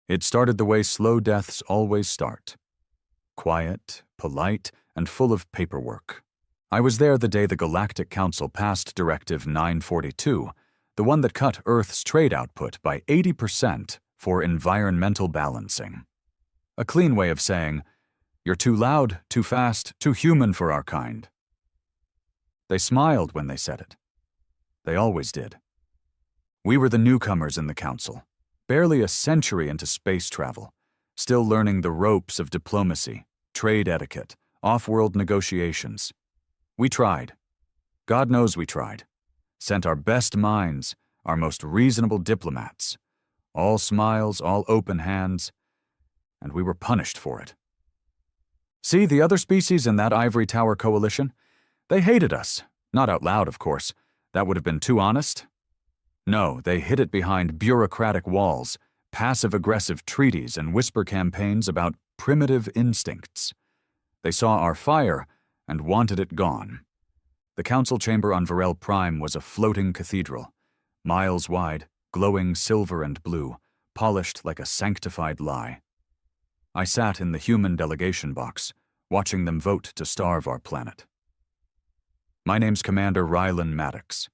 It started the way slow deaths always start. Quiet, polite, and full of paperwork. I was there the day the Galactic Council passed Directive 942, the one that cut Earth's trade output by 80% for environmental balancing. A clean way of saying, you're too loud, too fast, too human for our kind. They smiled when they said it. They always did. We were the newcomers in the council, barely a century into space travel, still learning the ropes of diplomacy, trade etiquette, off-world negotiations. We tried. God knows we tried. Sent our best minds, our most reasonable diplomats. All smiles, all open hands, and we were punished for it. See, the other species in that ivory tower coalition? They hated us. Not out loud, of course. That would have been too honest. No, they hid it behind bureaucratic walls, passive-aggressive treaties, and whisper campaigns about primitive instincts. They saw our fire and wanted it gone. The council chamber on Varel Prime was a floating cathedral, miles wide, glowing silver and blue, polished like a sanctified lie. I sat in the human delegation box, watching them vote to starve our planet. My name's Commander Rylan Maddox,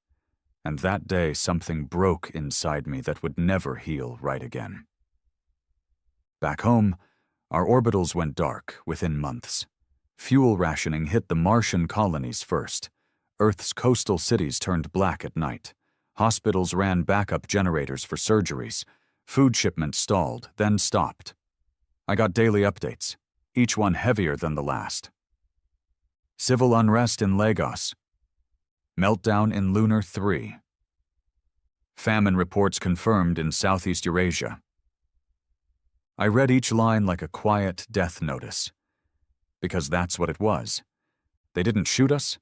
and that day something broke inside me that would never heal right again. Back home, our orbitals went dark within months. Fuel rationing hit the Martian colonies first. Earth's coastal cities turned black at night. Hospitals ran backup generators for surgeries. Food shipments stalled, then stopped. I got daily updates, each one heavier than the last. Civil unrest in Lagos. Meltdown in Lunar 3. Famine reports confirmed in Southeast Eurasia. I read each line like a quiet death notice, because that's what it was. They didn't shoot us,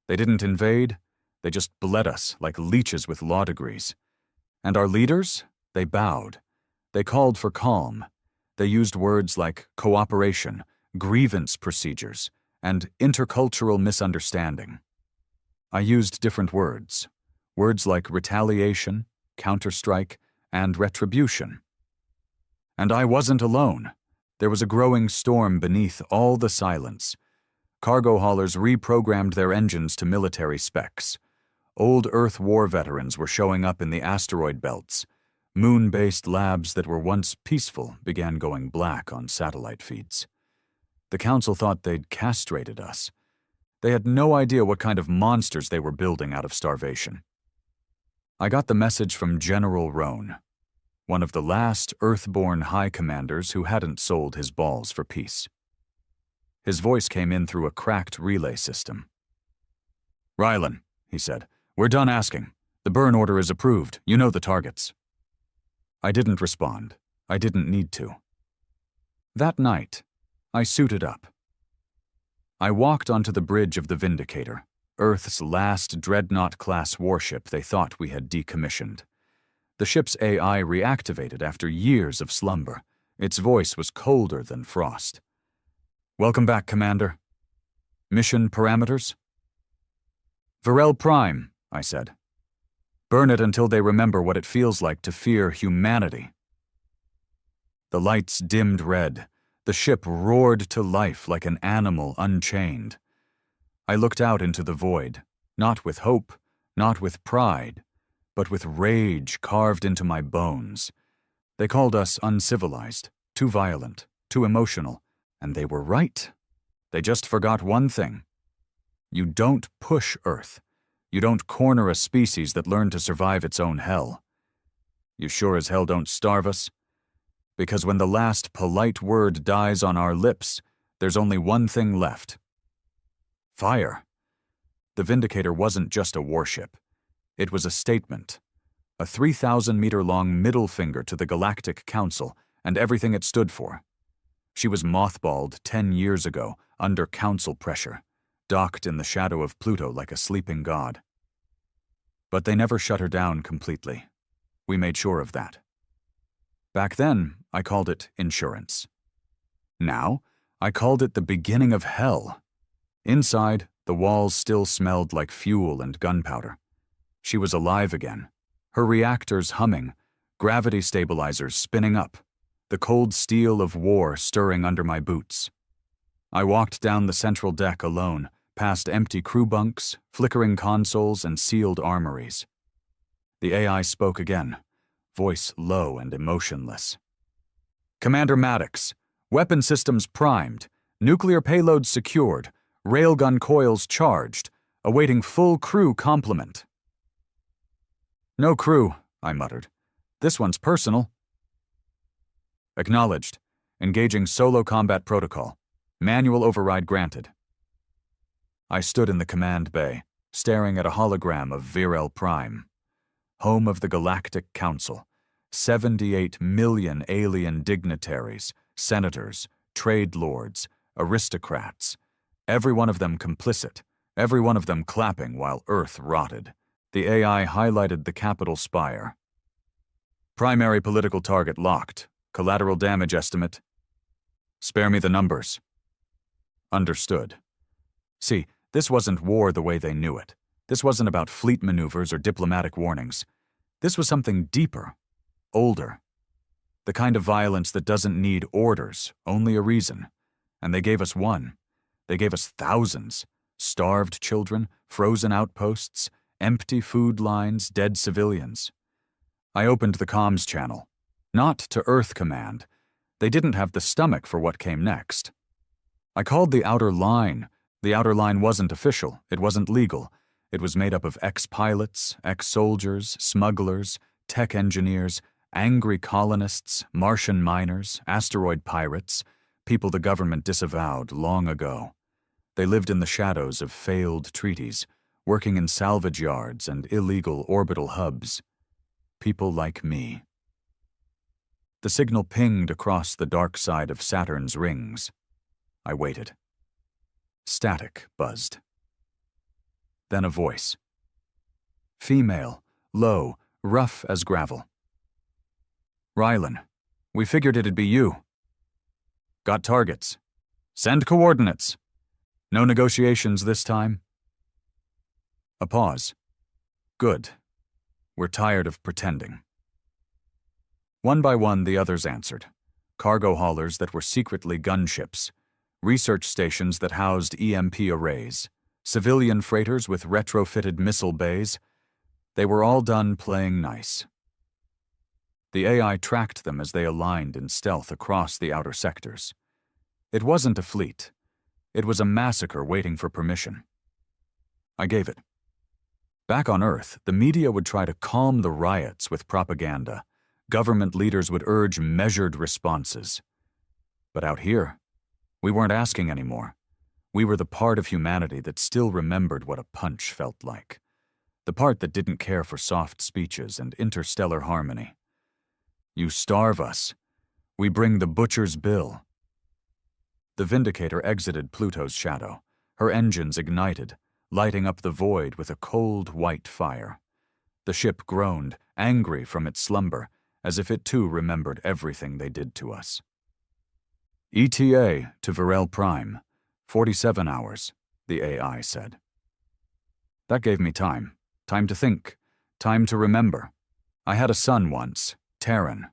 they didn't invade, they just bled us like leeches with law degrees. And our leaders? They bowed. They called for calm. They used words like cooperation, grievance procedures, and intercultural misunderstanding. I used different words. Words like retaliation, counterstrike, and retribution. And I wasn't alone. There was a growing storm beneath all the silence. Cargo haulers reprogrammed their engines to military specs. Old Earth war veterans were showing up in the asteroid belts. Moon-based labs that were once peaceful began going black on satellite feeds. The council thought they'd castrated us. They had no idea what kind of monsters they were building out of starvation. I got the message from General Roan, one of the last Earthborn high commanders who hadn't sold his balls for peace. His voice came in through a cracked relay system. "Rylan," he said, "we're done asking. The burn order is approved. You know the targets." I didn't respond. I didn't need to. That night, I suited up. I walked onto the bridge of the Vindicator, Earth's last Dreadnought-class warship they thought we had decommissioned. The ship's AI reactivated after years of slumber. Its voice was colder than frost. "Welcome back, Commander. Mission parameters?" "Varel Prime," I said. "Burn it until they remember what it feels like to fear humanity." The lights dimmed red. The ship roared to life like an animal unchained. I looked out into the void, not with hope, not with pride, but with rage carved into my bones. They called us uncivilized, too violent, too emotional, and they were right. They just forgot one thing. You don't push Earth. You don't corner a species that learned to survive its own hell. You sure as hell don't starve us. Because when the last polite word dies on our lips, there's only one thing left. Fire. The Vindicator wasn't just a warship. It was a statement. A 3,000-meter-long middle finger to the Galactic Council and everything it stood for. She was mothballed 10 years ago, under council pressure, docked in the shadow of Pluto like a sleeping god. But they never shut her down completely. We made sure of that. Back then, I called it insurance. Now, I called it the beginning of hell. Inside, the walls still smelled like fuel and gunpowder. She was alive again, her reactors humming, gravity stabilizers spinning up. the cold steel of war stirring under my boots. I walked down the central deck alone, past empty crew bunks, flickering consoles, and sealed armories. The AI spoke again, voice low and emotionless. "Commander Maddox, weapon systems primed, nuclear payloads secured, railgun coils charged, awaiting full crew complement." "No crew," I muttered. "This one's personal." "Acknowledged. Engaging solo combat protocol. Manual override granted." I stood in the command bay, staring at a hologram of Virel Prime, home of the Galactic Council, 78 million alien dignitaries, senators, trade lords, aristocrats, every one of them complicit, every one of them clapping while Earth rotted. The AI highlighted the Capitol spire. "Primary political target locked. Collateral damage estimate." "Spare me the numbers." Understood. See, this wasn't war the way they knew it. This wasn't about fleet maneuvers or diplomatic warnings. This was something deeper, older. The kind of violence that doesn't need orders, only a reason. And they gave us one. They gave us thousands. Starved children, frozen outposts, empty food lines, dead civilians. I opened the comms channel. Not to Earth Command. They didn't have the stomach for what came next. I called the outer line. The outer line wasn't official. It wasn't legal. It was made up of ex-pilots, ex-soldiers, smugglers, tech engineers, angry colonists, Martian miners, asteroid pirates, people the government disavowed long ago. They lived in the shadows of failed treaties, working in salvage yards and illegal orbital hubs. People like me. The signal pinged across the dark side of Saturn's rings. I waited. Static buzzed. Then a voice. Female, low, rough as gravel. "Rylan, we figured it'd be you. Got targets. Send coordinates. No negotiations this time." A pause. "Good. We're tired of pretending." One by one, the others answered. Cargo haulers that were secretly gunships, research stations that housed EMP arrays, civilian freighters with retrofitted missile bays. They were all done playing nice. The AI tracked them as they aligned in stealth across the outer sectors. It wasn't a fleet. It was a massacre waiting for permission. I gave it. Back on Earth, the media would try to calm the riots with propaganda. Government leaders would urge measured responses. But out here, we weren't asking anymore. We were the part of humanity that still remembered what a punch felt like. The part that didn't care for soft speeches and interstellar harmony. You starve us. We bring the butcher's bill. The Vindicator exited Pluto's shadow. Her engines ignited, lighting up the void with a cold white fire. The ship groaned, angry from its slumber, as if it too remembered everything they did to us. "ETA to Virel Prime, 47 hours, the AI said. That gave me time to think, time to remember. I had a son once, Terran.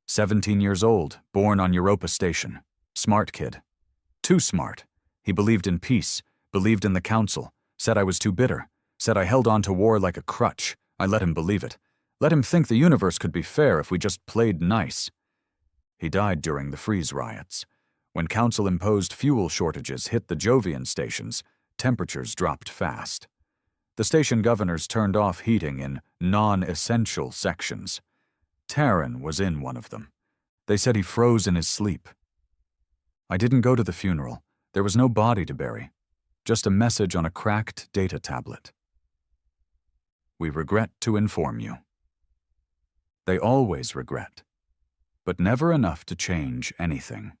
17 years old, born on Europa Station. Smart kid. Too smart. He believed in peace, believed in the Council, said I was too bitter, said I held on to war like a crutch. I let him believe it. Let him think the universe could be fair if we just played nice. He died during the freeze riots. When Council-imposed fuel shortages hit the Jovian stations, temperatures dropped fast. The station governors turned off heating in non-essential sections. Terran was in one of them. They said he froze in his sleep. I didn't go to the funeral. There was no body to bury. Just a message on a cracked data tablet. We regret to inform you. They always regret, but never enough to change anything.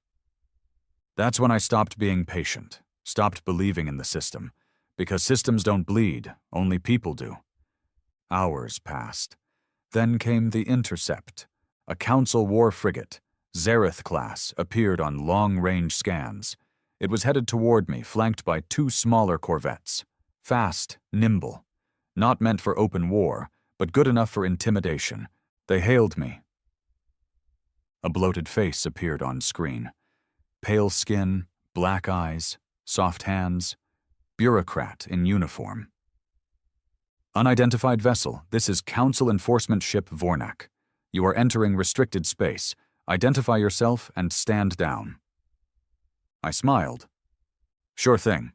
That's when I stopped being patient, stopped believing in the system, because systems don't bleed, only people do. Hours passed. Then came the Intercept. A Council war frigate, Zareth class, appeared on long-range scans. It was headed toward me, flanked by 2 smaller corvettes. Fast, nimble. Not meant for open war, but good enough for intimidation. They hailed me. A bloated face appeared on screen. Pale skin, black eyes, soft hands. Bureaucrat in uniform. Unidentified vessel, this is Council Enforcement Ship Vornak. You are entering restricted space. Identify yourself and stand down. I smiled. Sure thing.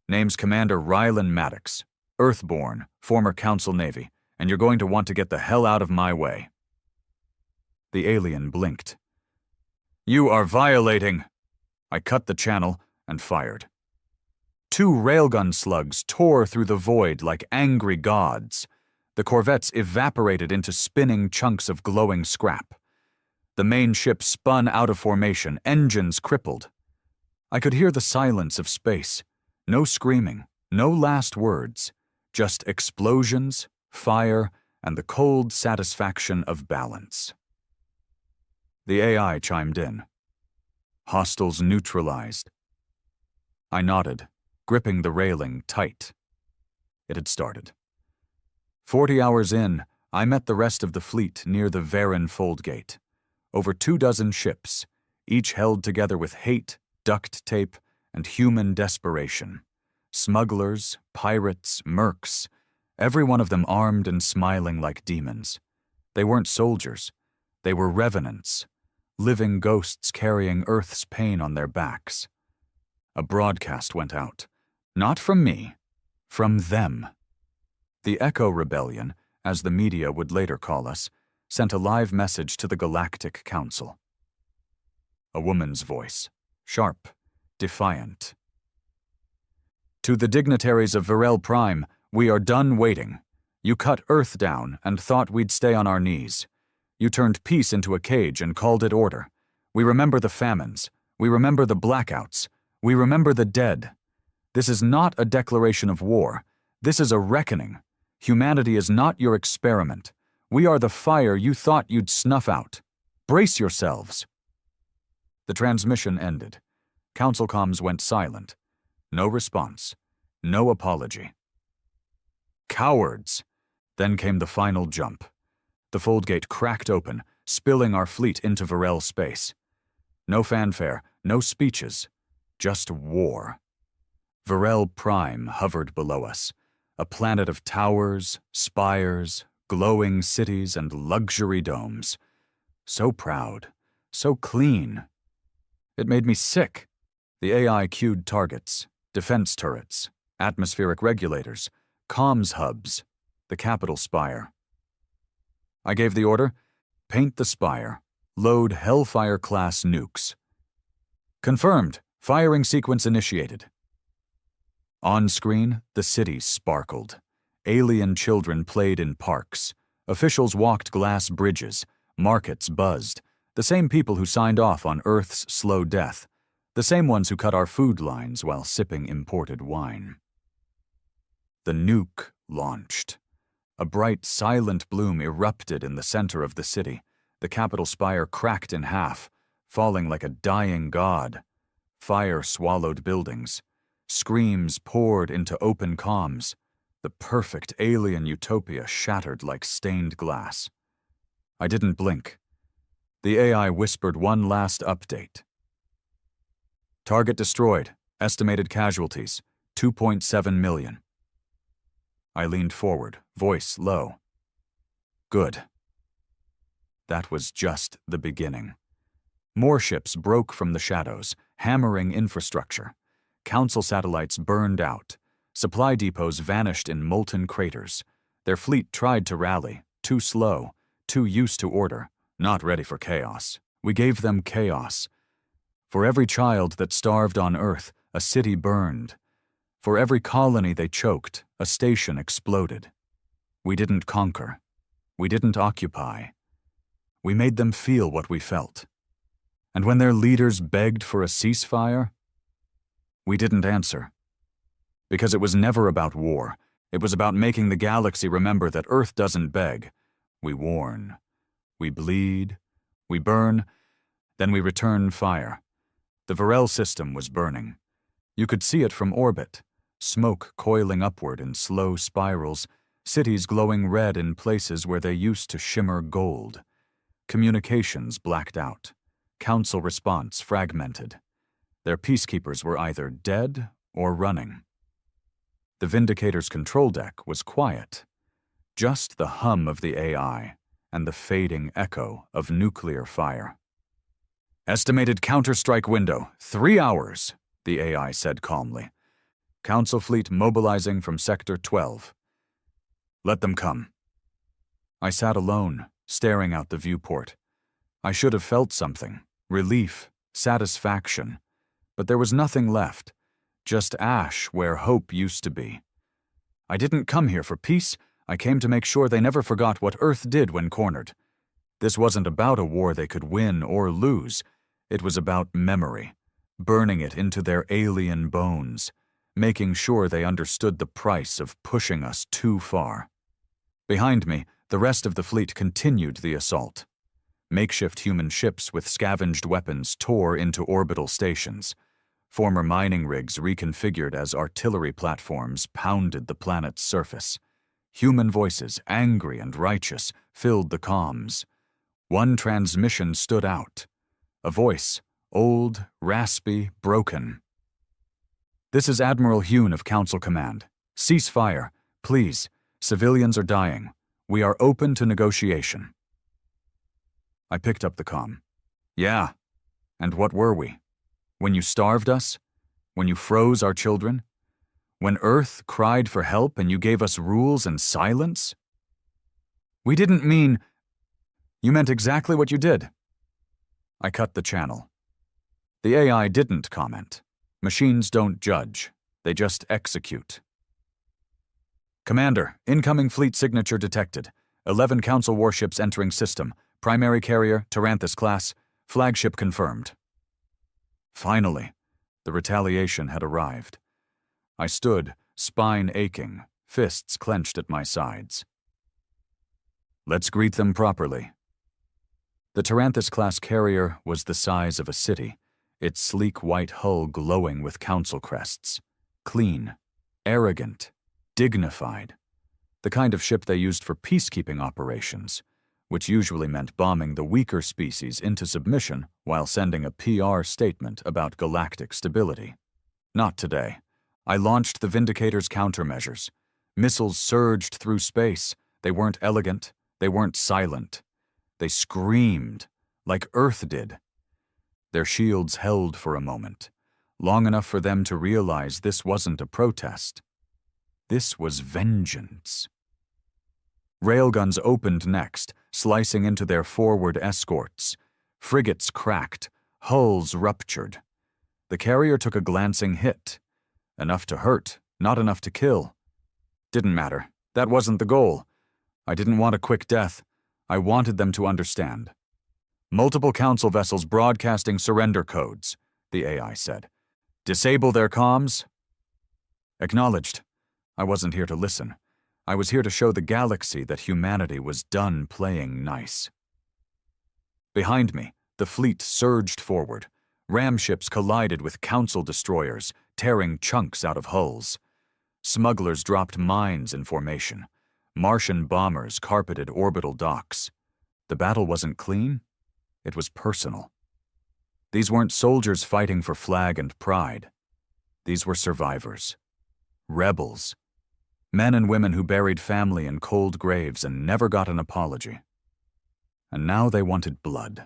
Name's Commander Rylan Maddox, Earthborn, former Council Navy, and you're going to want to get the hell out of my way. The alien blinked. You are violating. I cut the channel and fired. 2 railgun slugs tore through the void like angry gods. The corvettes evaporated into spinning chunks of glowing scrap. The main ship spun out of formation, engines crippled. I could hear the silence of space. No screaming, no last words, just explosions, fire, and the cold satisfaction of balance. The AI chimed in. Hostiles neutralized. I nodded, gripping the railing tight. It had started. 40 hours in, I met the rest of the fleet near the Varen Fold Gate. Over 24 ships, each held together with hate, duct tape, and human desperation. Smugglers, pirates, mercs, every one of them armed and smiling like demons. They weren't soldiers. They were revenants, living ghosts carrying Earth's pain on their backs. A broadcast went out. Not from me, from them. The Echo Rebellion, as the media would later call us, sent a live message to the Galactic Council. A woman's voice, sharp, defiant. To the dignitaries of Virel Prime, we are done waiting. You cut Earth down and thought we'd stay on our knees. You turned peace into a cage and called it order. We remember the famines. We remember the blackouts. We remember the dead. This is not a declaration of war. This is a reckoning. Humanity is not your experiment. We are the fire you thought you'd snuff out. Brace yourselves. The transmission ended. Council comms went silent. No response. No apology. Cowards! Then came the final jump. The fold gate cracked open, spilling our fleet into Virel space. No fanfare, no speeches, just war. Virel Prime hovered below us, a planet of towers, spires, glowing cities, and luxury domes. So proud, so clean. It made me sick. The AI cued targets, defense turrets, atmospheric regulators, comms hubs, the capital spire. I gave the order, paint the spire, load Hellfire-class nukes. Confirmed, firing sequence initiated. On screen, the city sparkled. Alien children played in parks. Officials walked glass bridges. Markets buzzed. The same people who signed off on Earth's slow death. The same ones who cut our food lines while sipping imported wine. The nuke launched. A bright, silent bloom erupted in the center of the city. The capital spire cracked in half, falling like a dying god. Fire swallowed buildings. Screams poured into open comms. The perfect alien utopia shattered like stained glass. I didn't blink. The AI whispered one last update. Target destroyed. Estimated casualties, 2.7 million. I leaned forward, voice low. Good. That was just the beginning. More ships broke from the shadows, hammering infrastructure. Council satellites burned out. Supply depots vanished in molten craters. Their fleet tried to rally, too slow, too used to order, not ready for chaos. We gave them chaos. For every child that starved on Earth, a city burned. For every colony they choked, a station exploded. We didn't conquer. We didn't occupy. We made them feel what we felt. And when their leaders begged for a ceasefire, we didn't answer. Because it was never about war. It was about making the galaxy remember that Earth doesn't beg. We warn. We bleed. We burn. Then we return fire. The Virel system was burning. You could see it from orbit. Smoke coiling upward in slow spirals, cities glowing red in places where they used to shimmer gold. Communications blacked out. Council response fragmented. Their peacekeepers were either dead or running. The Vindicator's control deck was quiet. Just the hum of the AI and the fading echo of nuclear fire. Estimated counter-strike window, 3 hours, the AI said calmly. Council fleet mobilizing from Sector 12. Let them come. I sat alone, staring out the viewport. I should have felt something, relief, satisfaction, but there was nothing left, just ash where hope used to be. I didn't come here for peace. I came to make sure they never forgot what Earth did when cornered. This wasn't about a war they could win or lose. It was about memory, burning it into their alien bones, making sure they understood the price of pushing us too far. Behind me, the rest of the fleet continued the assault. Makeshift human ships with scavenged weapons tore into orbital stations. Former mining rigs reconfigured as artillery platforms pounded the planet's surface. Human voices, angry and righteous, filled the comms. One transmission stood out. A voice, old, raspy, broken. This is Admiral Hune of Council Command. Cease fire, please. Civilians are dying. We are open to negotiation. I picked up the comm. Yeah. And what were we? When you starved us? When you froze our children? When Earth cried for help and you gave us rules and silence? We didn't mean... You meant exactly what you did. I cut the channel. The AI didn't comment. Machines don't judge. They just execute. Commander, incoming fleet signature detected. 11 Council warships entering system. Primary carrier, Taranthus class. Flagship confirmed. Finally, the retaliation had arrived. I stood, spine aching, fists clenched at my sides. Let's greet them properly. The Taranthus-class carrier was the size of a city, its sleek white hull glowing with council crests. Clean, arrogant, dignified. The kind of ship they used for peacekeeping operations, which usually meant bombing the weaker species into submission while sending a PR statement about galactic stability. Not today. I launched the Vindicator's countermeasures. Missiles surged through space. They weren't elegant. They weren't silent. They screamed, like Earth did. Their shields held for a moment, long enough for them to realize this wasn't a protest. This was vengeance. Railguns opened next, slicing into their forward escorts. Frigates cracked, hulls ruptured. The carrier took a glancing hit. Enough to hurt, not enough to kill. Didn't matter. That wasn't the goal. I didn't want a quick death. I wanted them to understand. Multiple council vessels broadcasting surrender codes, the AI said. Disable their comms? Acknowledged. I wasn't here to listen. I was here to show the galaxy that humanity was done playing nice. Behind me, the fleet surged forward. Ram ships collided with council destroyers, tearing chunks out of hulls. Smugglers dropped mines in formation. Martian bombers carpeted orbital docks. The battle wasn't clean. It was personal. These weren't soldiers fighting for flag and pride. These were survivors. Rebels. Men and women who buried family in cold graves and never got an apology. And now they wanted blood.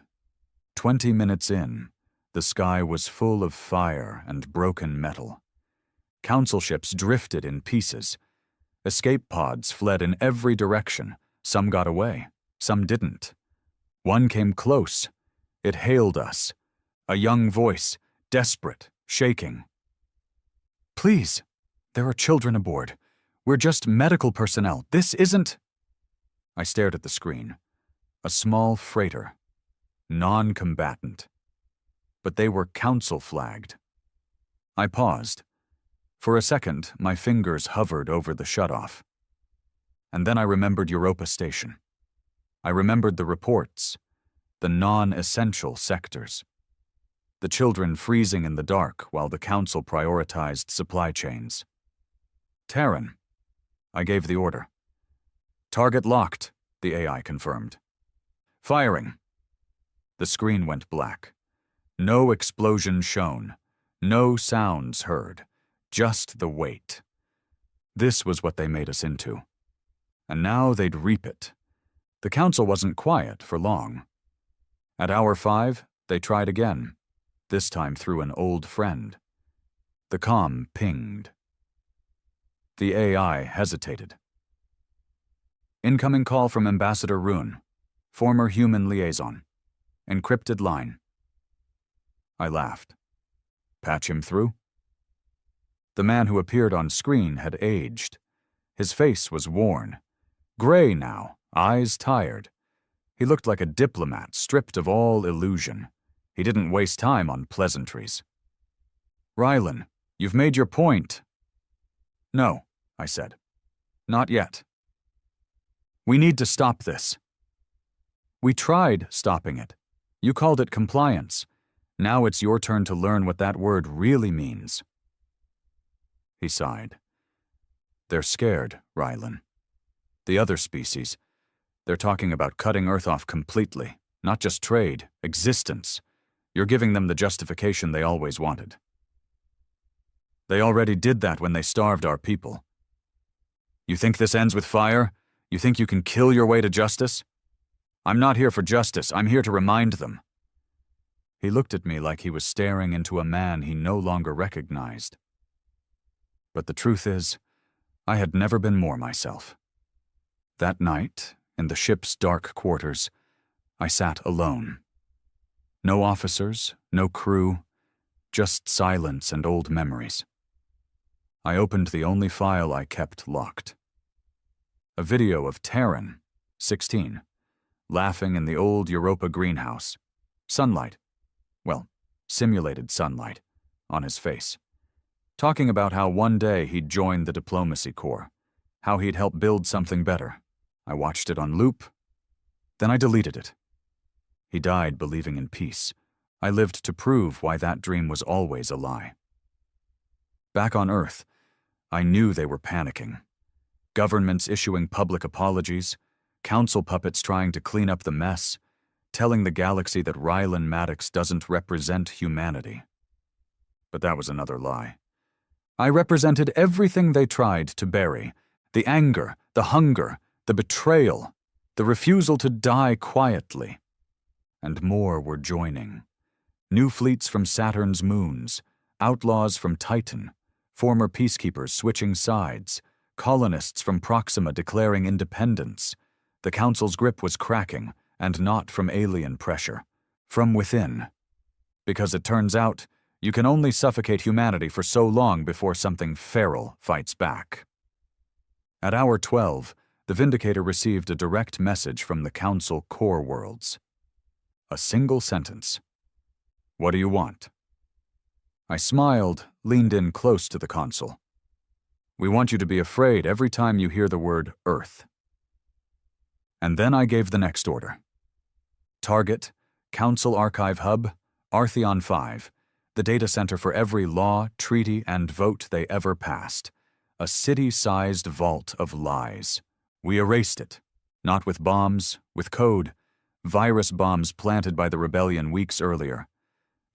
20 minutes in, the sky was full of fire and broken metal. Council ships drifted in pieces. Escape pods fled in every direction. Some got away. Some didn't. One came close. It hailed us. A young voice, desperate, shaking. Please, there are children aboard. We're just medical personnel. This isn't... I stared at the screen. A small freighter. Non-combatant. But they were council flagged. I paused. For a second, my fingers hovered over the shutoff. And then I remembered Europa Station. I remembered the reports, the non-essential sectors. The children freezing in the dark while the council prioritized supply chains. Terran. I gave the order. Target locked, the AI confirmed. Firing. The screen went black. No explosion shown. No sounds heard. Just the weight. This was what they made us into. And now they'd reap it. The council wasn't quiet for long. At hour 5, they tried again, this time through an old friend. The comm pinged. The AI hesitated. Incoming call from Ambassador Rune, former human liaison. Encrypted line. I laughed. Patch him through? The man who appeared on screen had aged. His face was worn. Gray now, eyes tired. He looked like a diplomat stripped of all illusion. He didn't waste time on pleasantries. Rylan, you've made your point. No, I said. Not yet. We need to stop this. We tried stopping it. You called it compliance. Now it's your turn to learn what that word really means. He sighed. They're scared, Rylan. The other species, they're talking about cutting Earth off completely, not just trade, existence. You're giving them the justification they always wanted. They already did that when they starved our people. You think this ends with fire? You think you can kill your way to justice? I'm not here for justice, I'm here to remind them. He looked at me like he was staring into a man he no longer recognized. But the truth is, I had never been more myself. That night, in the ship's dark quarters, I sat alone. No officers, no crew, just silence and old memories. I opened the only file I kept locked. A video of Terran, 16, laughing in the old Europa greenhouse. Sunlight, well, simulated sunlight, on his face. Talking about how one day he'd joined the diplomacy corps, how he'd helped build something better. I watched it on loop, then I deleted it. He died believing in peace. I lived to prove why that dream was always a lie. Back on Earth, I knew they were panicking. Governments issuing public apologies, council puppets trying to clean up the mess, telling the galaxy that Rylan Maddox doesn't represent humanity. But that was another lie. I represented everything they tried to bury. The anger, the hunger, the betrayal, the refusal to die quietly. And more were joining. New fleets from Saturn's moons, outlaws from Titan, former peacekeepers switching sides, colonists from Proxima declaring independence. The Council's grip was cracking, and not from alien pressure, from within. Because it turns out, you can only suffocate humanity for so long before something feral fights back. At hour 12, the Vindicator received a direct message from the Council core worlds. A single sentence. What do you want? I smiled, leaned in close to the console. We want you to be afraid every time you hear the word Earth. And then I gave the next order. Target, Council Archive Hub, Artheon 5, the data center for every law, treaty, and vote they ever passed. A city-sized vault of lies. We erased it, not with bombs, with code, virus bombs planted by the rebellion weeks earlier.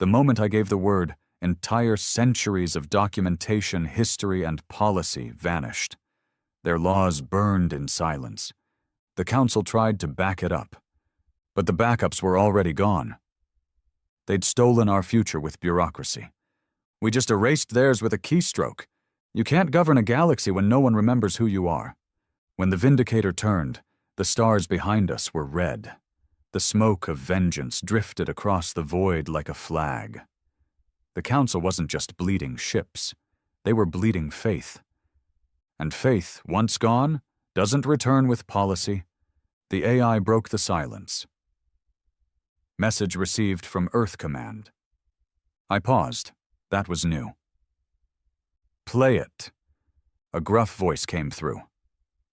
The moment I gave the word, entire centuries of documentation, history, and policy vanished. Their laws burned in silence. The Council tried to back it up, but the backups were already gone. They'd stolen our future with bureaucracy. We just erased theirs with a keystroke. You can't govern a galaxy when no one remembers who you are. When the Vindicator turned, the stars behind us were red. The smoke of vengeance drifted across the void like a flag. The Council wasn't just bleeding ships. They were bleeding faith. And faith, once gone, doesn't return with policy. The AI broke the silence. Message received from Earth Command. I paused. That was new. Play it. A gruff voice came through.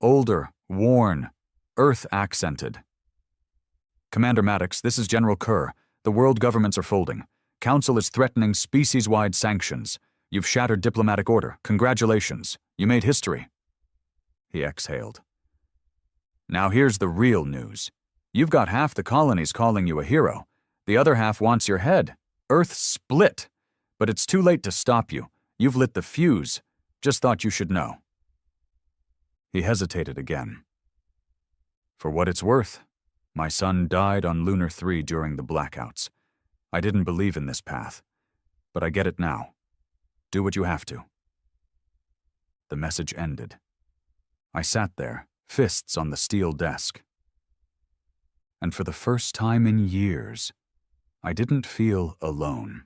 Older, worn, Earth accented. Commander Maddox, this is General Kerr. The world governments are folding. Council is threatening species-wide sanctions. You've shattered diplomatic order. Congratulations. You made history. He exhaled. Now here's the real news. You've got half the colonies calling you a hero. The other half wants your head. Earth split. But it's too late to stop you. You've lit the fuse. Just thought you should know." He hesitated again. "For what it's worth, my son died on Lunar 3 during the blackouts. I didn't believe in this path, but I get it now. Do what you have to." The message ended. I sat there, fists on the steel desk. And for the first time in years, I didn't feel alone.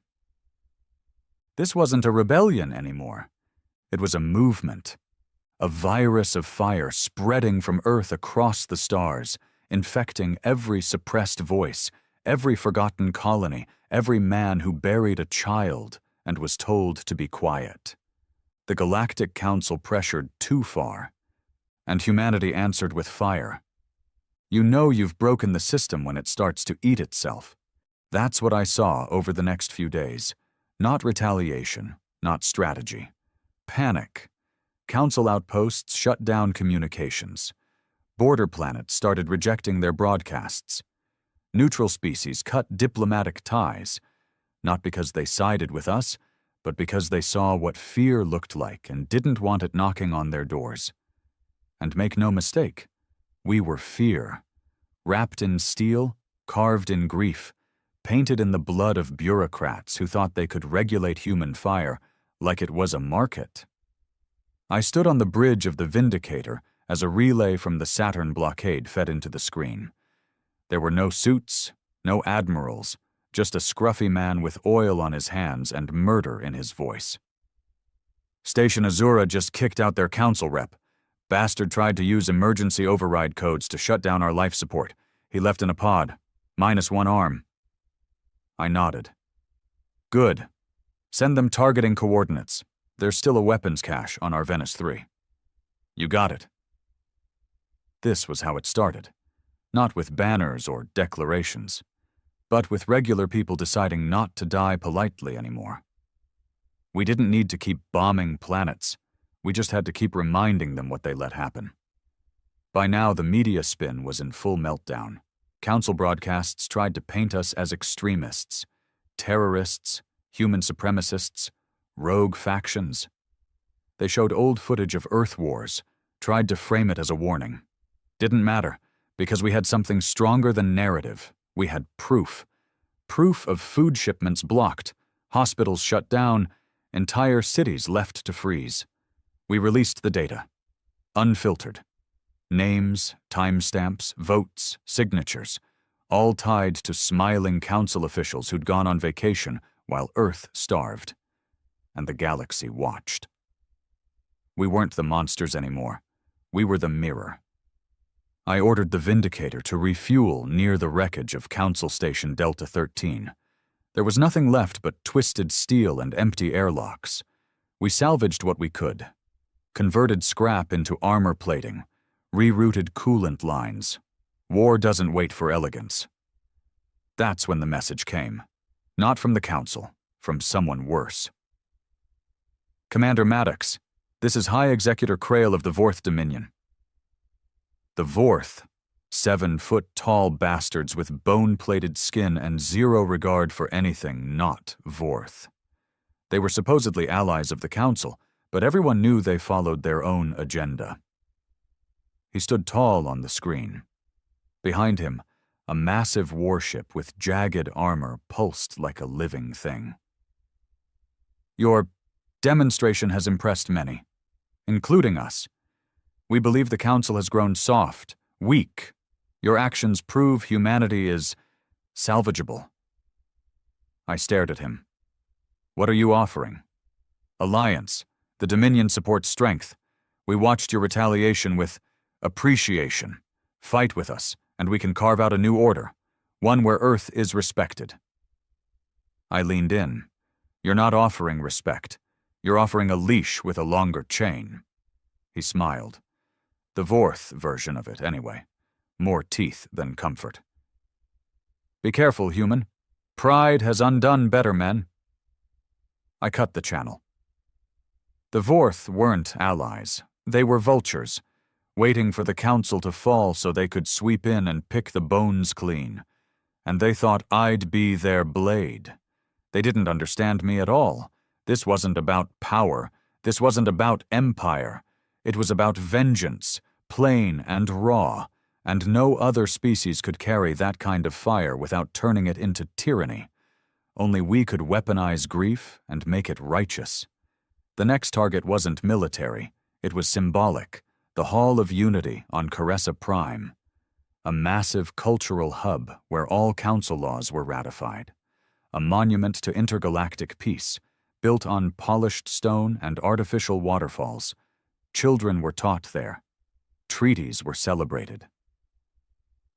This wasn't a rebellion anymore. It was a movement, a virus of fire spreading from Earth across the stars, infecting every suppressed voice, every forgotten colony, every man who buried a child and was told to be quiet. The Galactic Council pressured too far, and humanity answered with fire. You know you've broken the system when it starts to eat itself. That's what I saw over the next few days. Not retaliation, not strategy. Panic. Council outposts shut down communications. Border planets started rejecting their broadcasts. Neutral species cut diplomatic ties, not because they sided with us, but because they saw what fear looked like and didn't want it knocking on their doors. And make no mistake, we were fear, wrapped in steel, carved in grief, painted in the blood of bureaucrats who thought they could regulate human fire like it was a market. I stood on the bridge of the Vindicator as a relay from the Saturn blockade fed into the screen. There were no suits, no admirals, just a scruffy man with oil on his hands and murder in his voice. "Station Azura just kicked out their council rep. Bastard tried to use emergency override codes to shut down our life support. He left in a pod, -1 arm." I nodded. "Good. Send them targeting coordinates. There's still a weapons cache on our Venice 3. "You got it." This was how it started. Not with banners or declarations, but with regular people deciding not to die politely anymore. We didn't need to keep bombing planets. We just had to keep reminding them what they let happen. By now, the media spin was in full meltdown. Council broadcasts tried to paint us as extremists, terrorists, human supremacists, rogue factions. They showed old footage of Earth wars, tried to frame it as a warning. Didn't matter, because we had something stronger than narrative. We had proof. Proof of food shipments blocked, hospitals shut down, entire cities left to freeze. We released the data. Unfiltered. Names, timestamps, votes, signatures, all tied to smiling council officials who'd gone on vacation while Earth starved. And the galaxy watched. We weren't the monsters anymore. We were the mirror. I ordered the Vindicator to refuel near the wreckage of Council Station Delta 13. There was nothing left but twisted steel and empty airlocks. We salvaged what we could. Converted scrap into armor plating. Rerouted coolant lines. War doesn't wait for elegance. That's when the message came. Not from the Council, from someone worse. "Commander Maddox, this is High Executor Krail of the Vorth Dominion." The Vorth, 7-foot-tall bastards with bone-plated skin and zero regard for anything not Vorth. They were supposedly allies of the Council, but everyone knew they followed their own agenda. He stood tall on the screen. Behind him, a massive warship with jagged armor pulsed like a living thing. "Your demonstration has impressed many, including us. We believe the Council has grown soft, weak. Your actions prove humanity is salvageable." I stared at him. "What are you offering?" "Alliance. The Dominion supports strength. We watched your retaliation with appreciation. Fight with us, and we can carve out a new order, one where Earth is respected." I leaned in. "You're not offering respect. You're offering a leash with a longer chain." He smiled. The Vorth version of it, anyway. More teeth than comfort. "Be careful, human. Pride has undone better men." I cut the channel. The Vorth weren't allies. They were vultures, waiting for the Council to fall so they could sweep in and pick the bones clean. and they thought I'd be their blade. They didn't understand me at all. This wasn't about power. This wasn't about empire. It was about vengeance, plain and raw, and no other species could carry that kind of fire without turning it into tyranny. Only we could weaponize grief and make it righteous. The next target wasn't military. It was symbolic, the Hall of Unity on Caressa Prime, a massive cultural hub where all council laws were ratified, a monument to intergalactic peace, built on polished stone and artificial waterfalls. Children were taught there. Treaties were celebrated.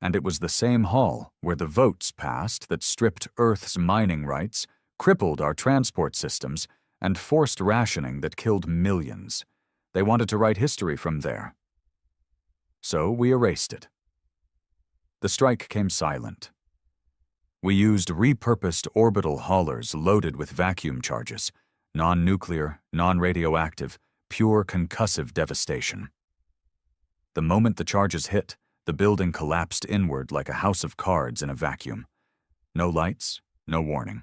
And it was the same hall where the votes passed that stripped Earth's mining rights, crippled our transport systems, and forced rationing that killed millions. They wanted to write history from there. So we erased it. The strike came silent. We used repurposed orbital haulers loaded with vacuum charges, non-nuclear, non-radioactive, pure concussive devastation. The moment the charges hit, the building collapsed inward like a house of cards in a vacuum. No lights, no warning.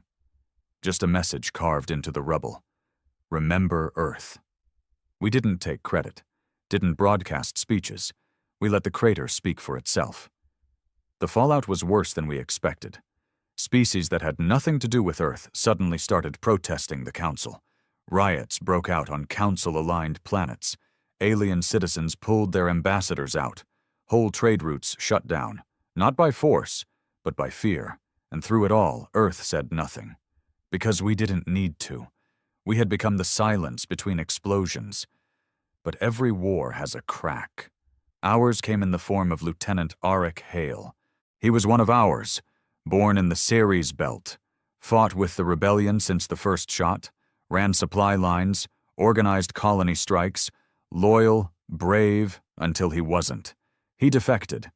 Just a message carved into the rubble. Remember Earth. We didn't take credit, didn't broadcast speeches. We let the crater speak for itself. The fallout was worse than we expected. Species that had nothing to do with Earth suddenly started protesting the Council. Riots broke out on Council-aligned planets. Alien citizens pulled their ambassadors out. Whole trade routes shut down, not by force, but by fear. And through it all, Earth said nothing. Because we didn't need to. We had become the silence between explosions. But every war has a crack. Ours came in the form of Lieutenant Arik Hale. He was one of ours, born in the Ceres Belt, fought with the rebellion since the first shot, ran supply lines, organized colony strikes, loyal, brave, until he wasn't. He defected,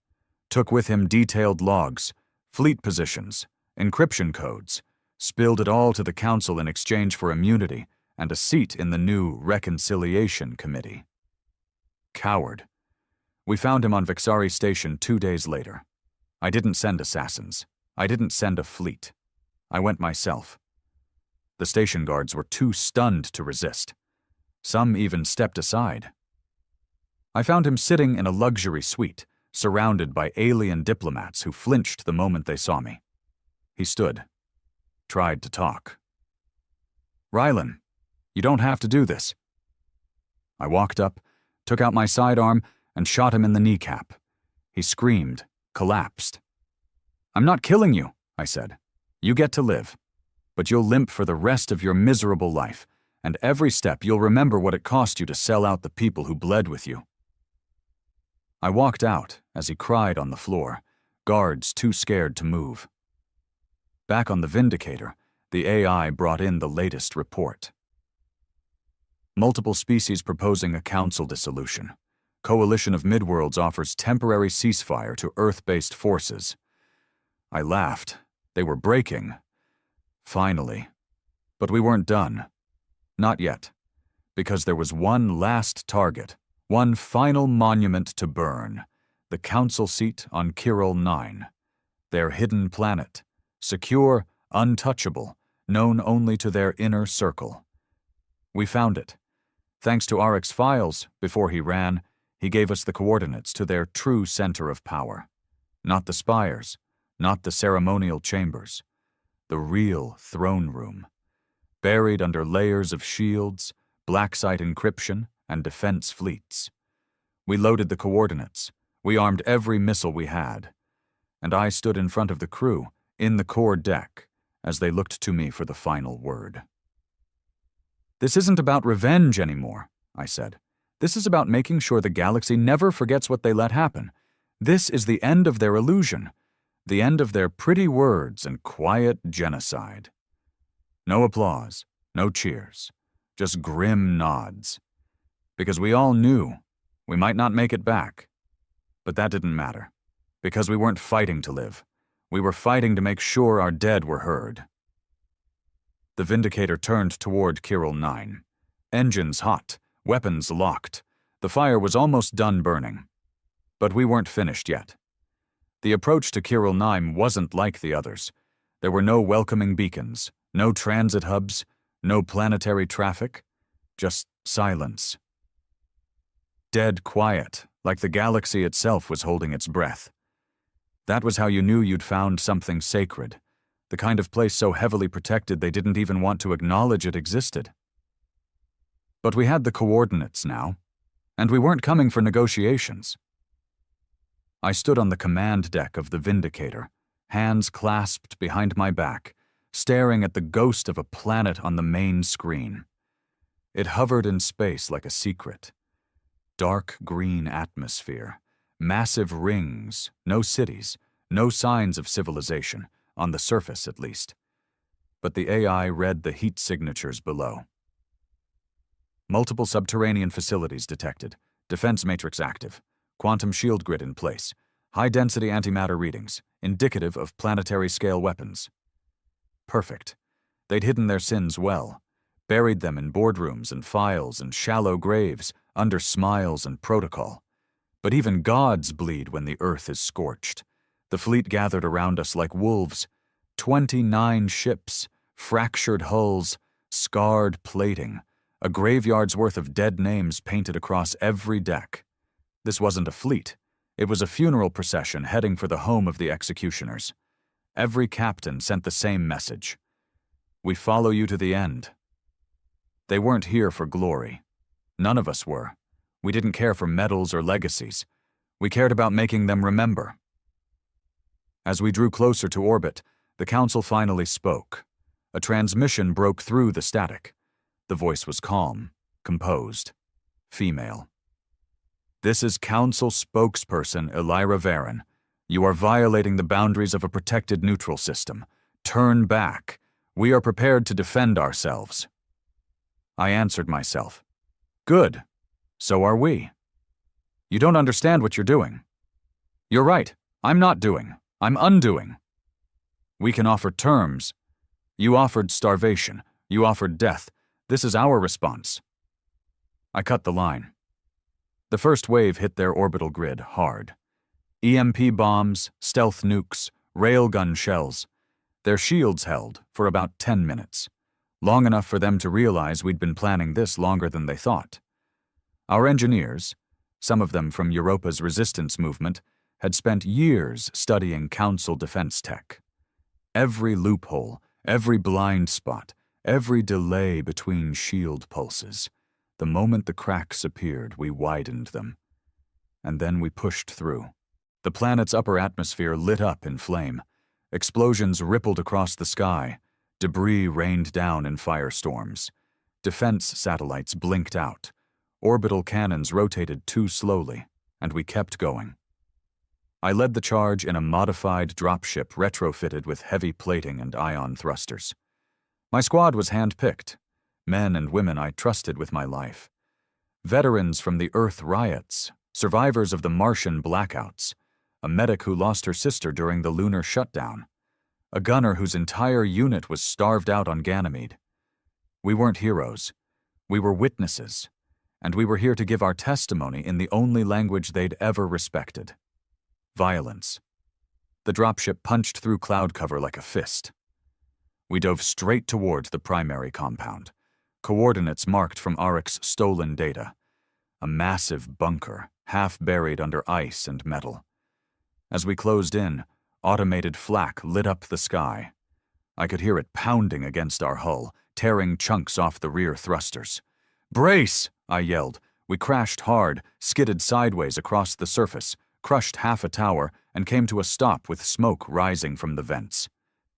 took with him detailed logs, fleet positions, encryption codes, spilled it all to the Council in exchange for immunity and a seat in the new Reconciliation Committee. Coward. We found him on Vixari Station 2 days later. I didn't send assassins. I didn't send a fleet. I went myself. The station guards were too stunned to resist. Some even stepped aside. I found him sitting in a luxury suite, surrounded by alien diplomats who flinched the moment they saw me. He stood, tried to talk. "Rylan, you don't have to do this." I walked up, took out my sidearm, and shot him in the kneecap. He screamed, collapsed. "I'm not killing you," I said. "You get to live. But you'll limp for the rest of your miserable life, and every step you'll remember what it cost you to sell out the people who bled with you." I walked out as he cried on the floor, guards too scared to move. Back on the Vindicator, the AI brought in the latest report. Multiple species proposing a council dissolution. Coalition of Midworlds offers temporary ceasefire to Earth-based forces. I laughed. They were breaking. Finally. But we weren't done. Not yet. Because there was one last target. One final monument to burn, the council seat on Kiral 9. Their hidden planet, secure, untouchable, known only to their inner circle. We found it. Thanks to Arik's files, before he ran, he gave us the coordinates to their true center of power. Not the spires, not the ceremonial chambers. The real throne room. Buried under layers of shields, black site encryption, and defense fleets. We loaded the coordinates. We armed every missile we had. And I stood in front of the crew, in the core deck, as they looked to me for the final word. "This isn't about revenge anymore," I said. "This is about making sure the galaxy never forgets what they let happen. This is the end of their illusion, the end of their pretty words and quiet genocide." No applause, no cheers, just grim nods. Because we all knew we might not make it back. But that didn't matter, because we weren't fighting to live. We were fighting to make sure our dead were heard. The Vindicator turned toward Kiral 9. Engines hot, weapons locked. The fire was almost done burning. But we weren't finished yet. The approach to Kirill 9 wasn't like the others. There were no welcoming beacons, no transit hubs, no planetary traffic, just silence. Dead quiet, like the galaxy itself was holding its breath. That was how you knew you'd found something sacred, the kind of place so heavily protected they didn't even want to acknowledge it existed. But we had the coordinates now, and we weren't coming for negotiations. I stood on the command deck of the Vindicator, hands clasped behind my back, staring at the ghost of a planet on the main screen. It hovered in space like a secret. Dark green atmosphere, massive rings, no cities, no signs of civilization, on the surface at least. But the AI read the heat signatures below. Multiple subterranean facilities detected, defense matrix active, quantum shield grid in place, high-density antimatter readings, indicative of planetary-scale weapons. Perfect. They'd hidden their sins well, buried them in boardrooms and files and shallow graves, under smiles and protocol. But even gods bleed when the earth is scorched. The fleet gathered around us like wolves. 29 ships, fractured hulls, scarred plating, a graveyard's worth of dead names painted across every deck. This wasn't a fleet. It was a funeral procession heading for the home of the executioners. Every captain sent the same message. We follow you to the end. They weren't here for glory. None of us were. We didn't care for medals or legacies. We cared about making them remember. As we drew closer to orbit, the Council finally spoke. A transmission broke through the static. The voice was calm, composed, female. This is Council spokesperson Elira Varen. You are violating the boundaries of a protected neutral system. Turn back. We are prepared to defend ourselves. I answered myself. Good. So are we. You don't understand what you're doing. You're right. I'm not doing. I'm undoing. We can offer terms. You offered starvation. You offered death. This is our response. I cut the line. The first wave hit their orbital grid hard. EMP bombs, stealth nukes, railgun shells. Their shields held for about 10 minutes, long enough for them to realize we'd been planning this longer than they thought. Our engineers, some of them from Europa's resistance movement, had spent years studying Council defense tech. Every loophole, every blind spot, every delay between shield pulses. The moment the cracks appeared, we widened them. And then we pushed through. The planet's upper atmosphere lit up in flame. Explosions rippled across the sky. Debris rained down in firestorms. Defense satellites blinked out. Orbital cannons rotated too slowly, and we kept going. I led the charge in a modified dropship retrofitted with heavy plating and ion thrusters. My squad was hand-picked, men and women I trusted with my life. Veterans from the Earth riots, survivors of the Martian blackouts, a medic who lost her sister during the lunar shutdown, a gunner whose entire unit was starved out on Ganymede. We weren't heroes. We were witnesses, and we were here to give our testimony in the only language they'd ever respected. Violence. The dropship punched through cloud cover like a fist. We dove straight toward the primary compound, coordinates marked from Arik's stolen data. A massive bunker, half buried under ice and metal. As we closed in, automated flak lit up the sky. I could hear it pounding against our hull, tearing chunks off the rear thrusters. "Brace!" I yelled. We crashed hard, skidded sideways across the surface, crushed half a tower, and came to a stop with smoke rising from the vents.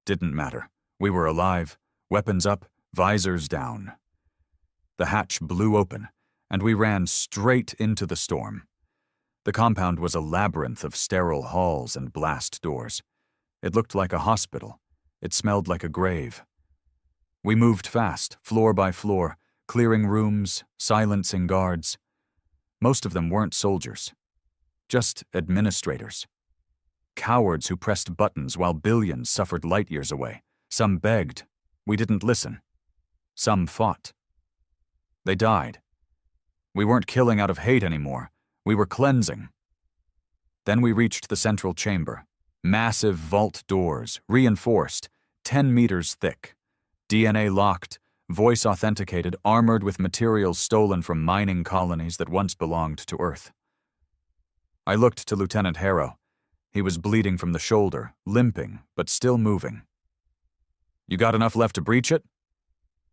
Didn't matter. We were alive, weapons up, visors down. The hatch blew open, and we ran straight into the storm. The compound was a labyrinth of sterile halls and blast doors. It looked like a hospital. It smelled like a grave. We moved fast, floor by floor, clearing rooms, silencing guards. Most of them weren't soldiers. Just administrators. Cowards who pressed buttons while billions suffered light years away. Some begged. We didn't listen. Some fought. They died. We weren't killing out of hate anymore. We were cleansing. Then we reached the central chamber, Massive vault doors, reinforced, 10 meters thick. DNA locked, voice authenticated, armored with materials stolen from mining colonies that once belonged to Earth. I looked to Lieutenant Harrow. He was bleeding from the shoulder, limping, but still moving. "You got enough left to breach it?"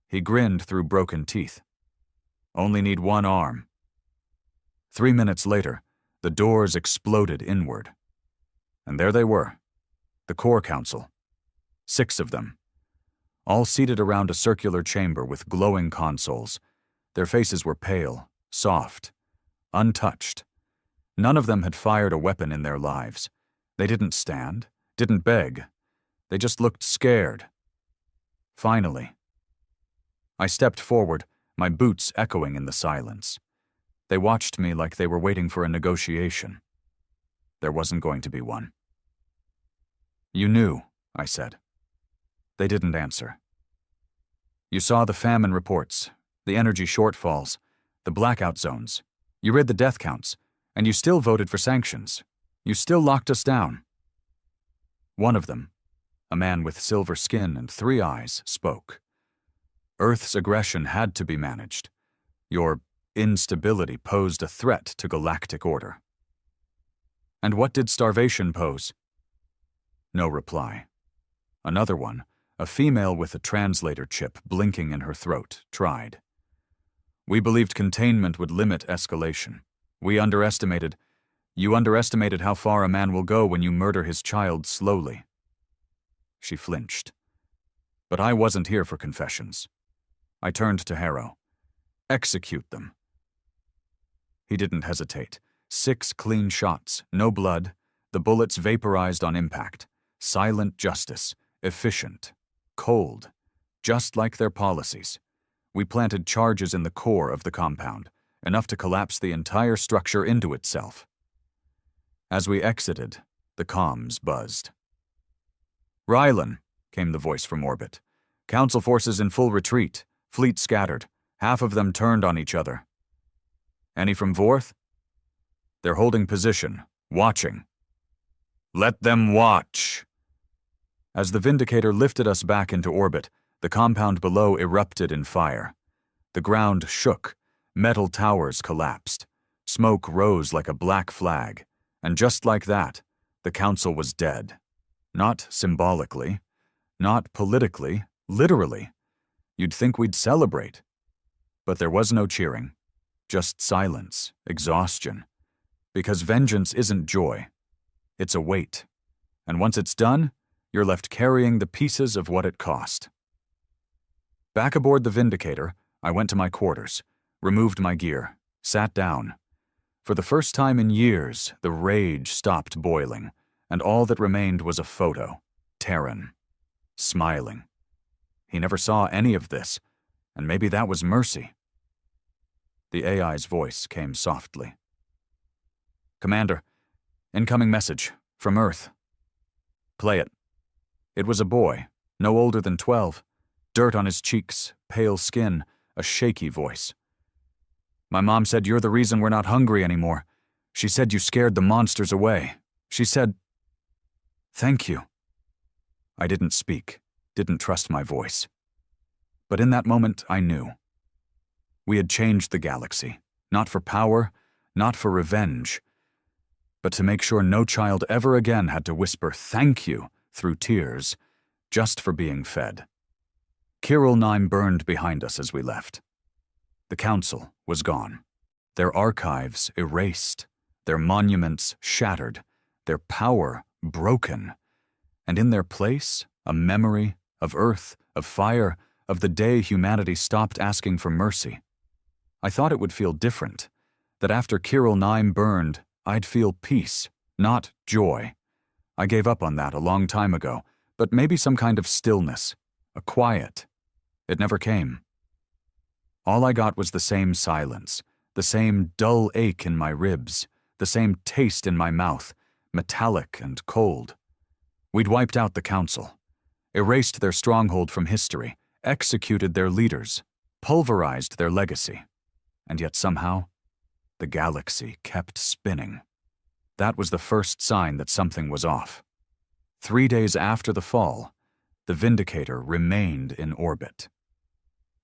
He grinned through broken teeth. "Only need one arm." 3 minutes later, the doors exploded inward. And there they were, the Core Council. 6 of them, all seated around a circular chamber with glowing consoles. Their faces were pale, soft, untouched. None of them had fired a weapon in their lives. They didn't stand, didn't beg. They just looked scared. Finally, I stepped forward, my boots echoing in the silence. They watched me like they were waiting for a negotiation. There wasn't going to be one. "You knew," I said. They didn't answer. "You saw the famine reports, the energy shortfalls, the blackout zones. You read the death counts, and you still voted for sanctions. You still locked us down." One of them, a man with silver skin and 3 eyes, spoke. "Earth's aggression had to be managed. Your instability posed a threat to galactic order." "And what did starvation pose?" No reply. Another one, a female with a translator chip blinking in her throat, tried. "We believed containment would limit escalation. You underestimated how far a man will go when you murder his child slowly." She flinched. But I wasn't here for confessions. I turned to Harrow. "Execute them." He didn't hesitate. 6 clean shots, no blood, the bullets vaporized on impact. Silent justice, efficient, cold, just like their policies. We planted charges in the core of the compound, enough to collapse the entire structure into itself. As we exited, the comms buzzed. "Rylan," came the voice from orbit. "Council forces in full retreat, fleet scattered, half of them turned on each other." "Any from Vorth?" "They're holding position, watching." "Let them watch." As the Vindicator lifted us back into orbit, the compound below erupted in fire. The ground shook, metal towers collapsed, smoke rose like a black flag, and just like that, the Council was dead. Not symbolically, not politically, literally. You'd think we'd celebrate. But there was no cheering, just silence, exhaustion. Because vengeance isn't joy. It's a weight. And once it's done, you're left carrying the pieces of what it cost. Back aboard the Vindicator, I went to my quarters, removed my gear, sat down. For the first time in years, the rage stopped boiling, and all that remained was a photo. Terran. Smiling. He never saw any of this, and maybe that was mercy. The AI's voice came softly. "Commander, incoming message, from Earth." "Play it." It was a boy, no older than 12, dirt on his cheeks, pale skin, a shaky voice. "My mom said you're the reason we're not hungry anymore. She said you scared the monsters away. She said, thank you." I didn't speak, didn't trust my voice. But in that moment, I knew. We had changed the galaxy, not for power, not for revenge, but to make sure no child ever again had to whisper thank you through tears, just for being fed. Kirill 9 burned behind us as we left. The Council was gone. Their archives erased, their monuments shattered, their power broken, and in their place, a memory of Earth, of fire, of the day humanity stopped asking for mercy. I thought it would feel different, that after Kirill 9 burned, I'd feel peace, not joy. I gave up on that a long time ago, but maybe some kind of stillness, a quiet. It never came. All I got was the same silence, the same dull ache in my ribs, the same taste in my mouth, metallic and cold. We'd wiped out the Council, erased their stronghold from history, executed their leaders, pulverized their legacy. And yet somehow, the galaxy kept spinning. That was the first sign that something was off. 3 days after the fall, the Vindicator remained in orbit.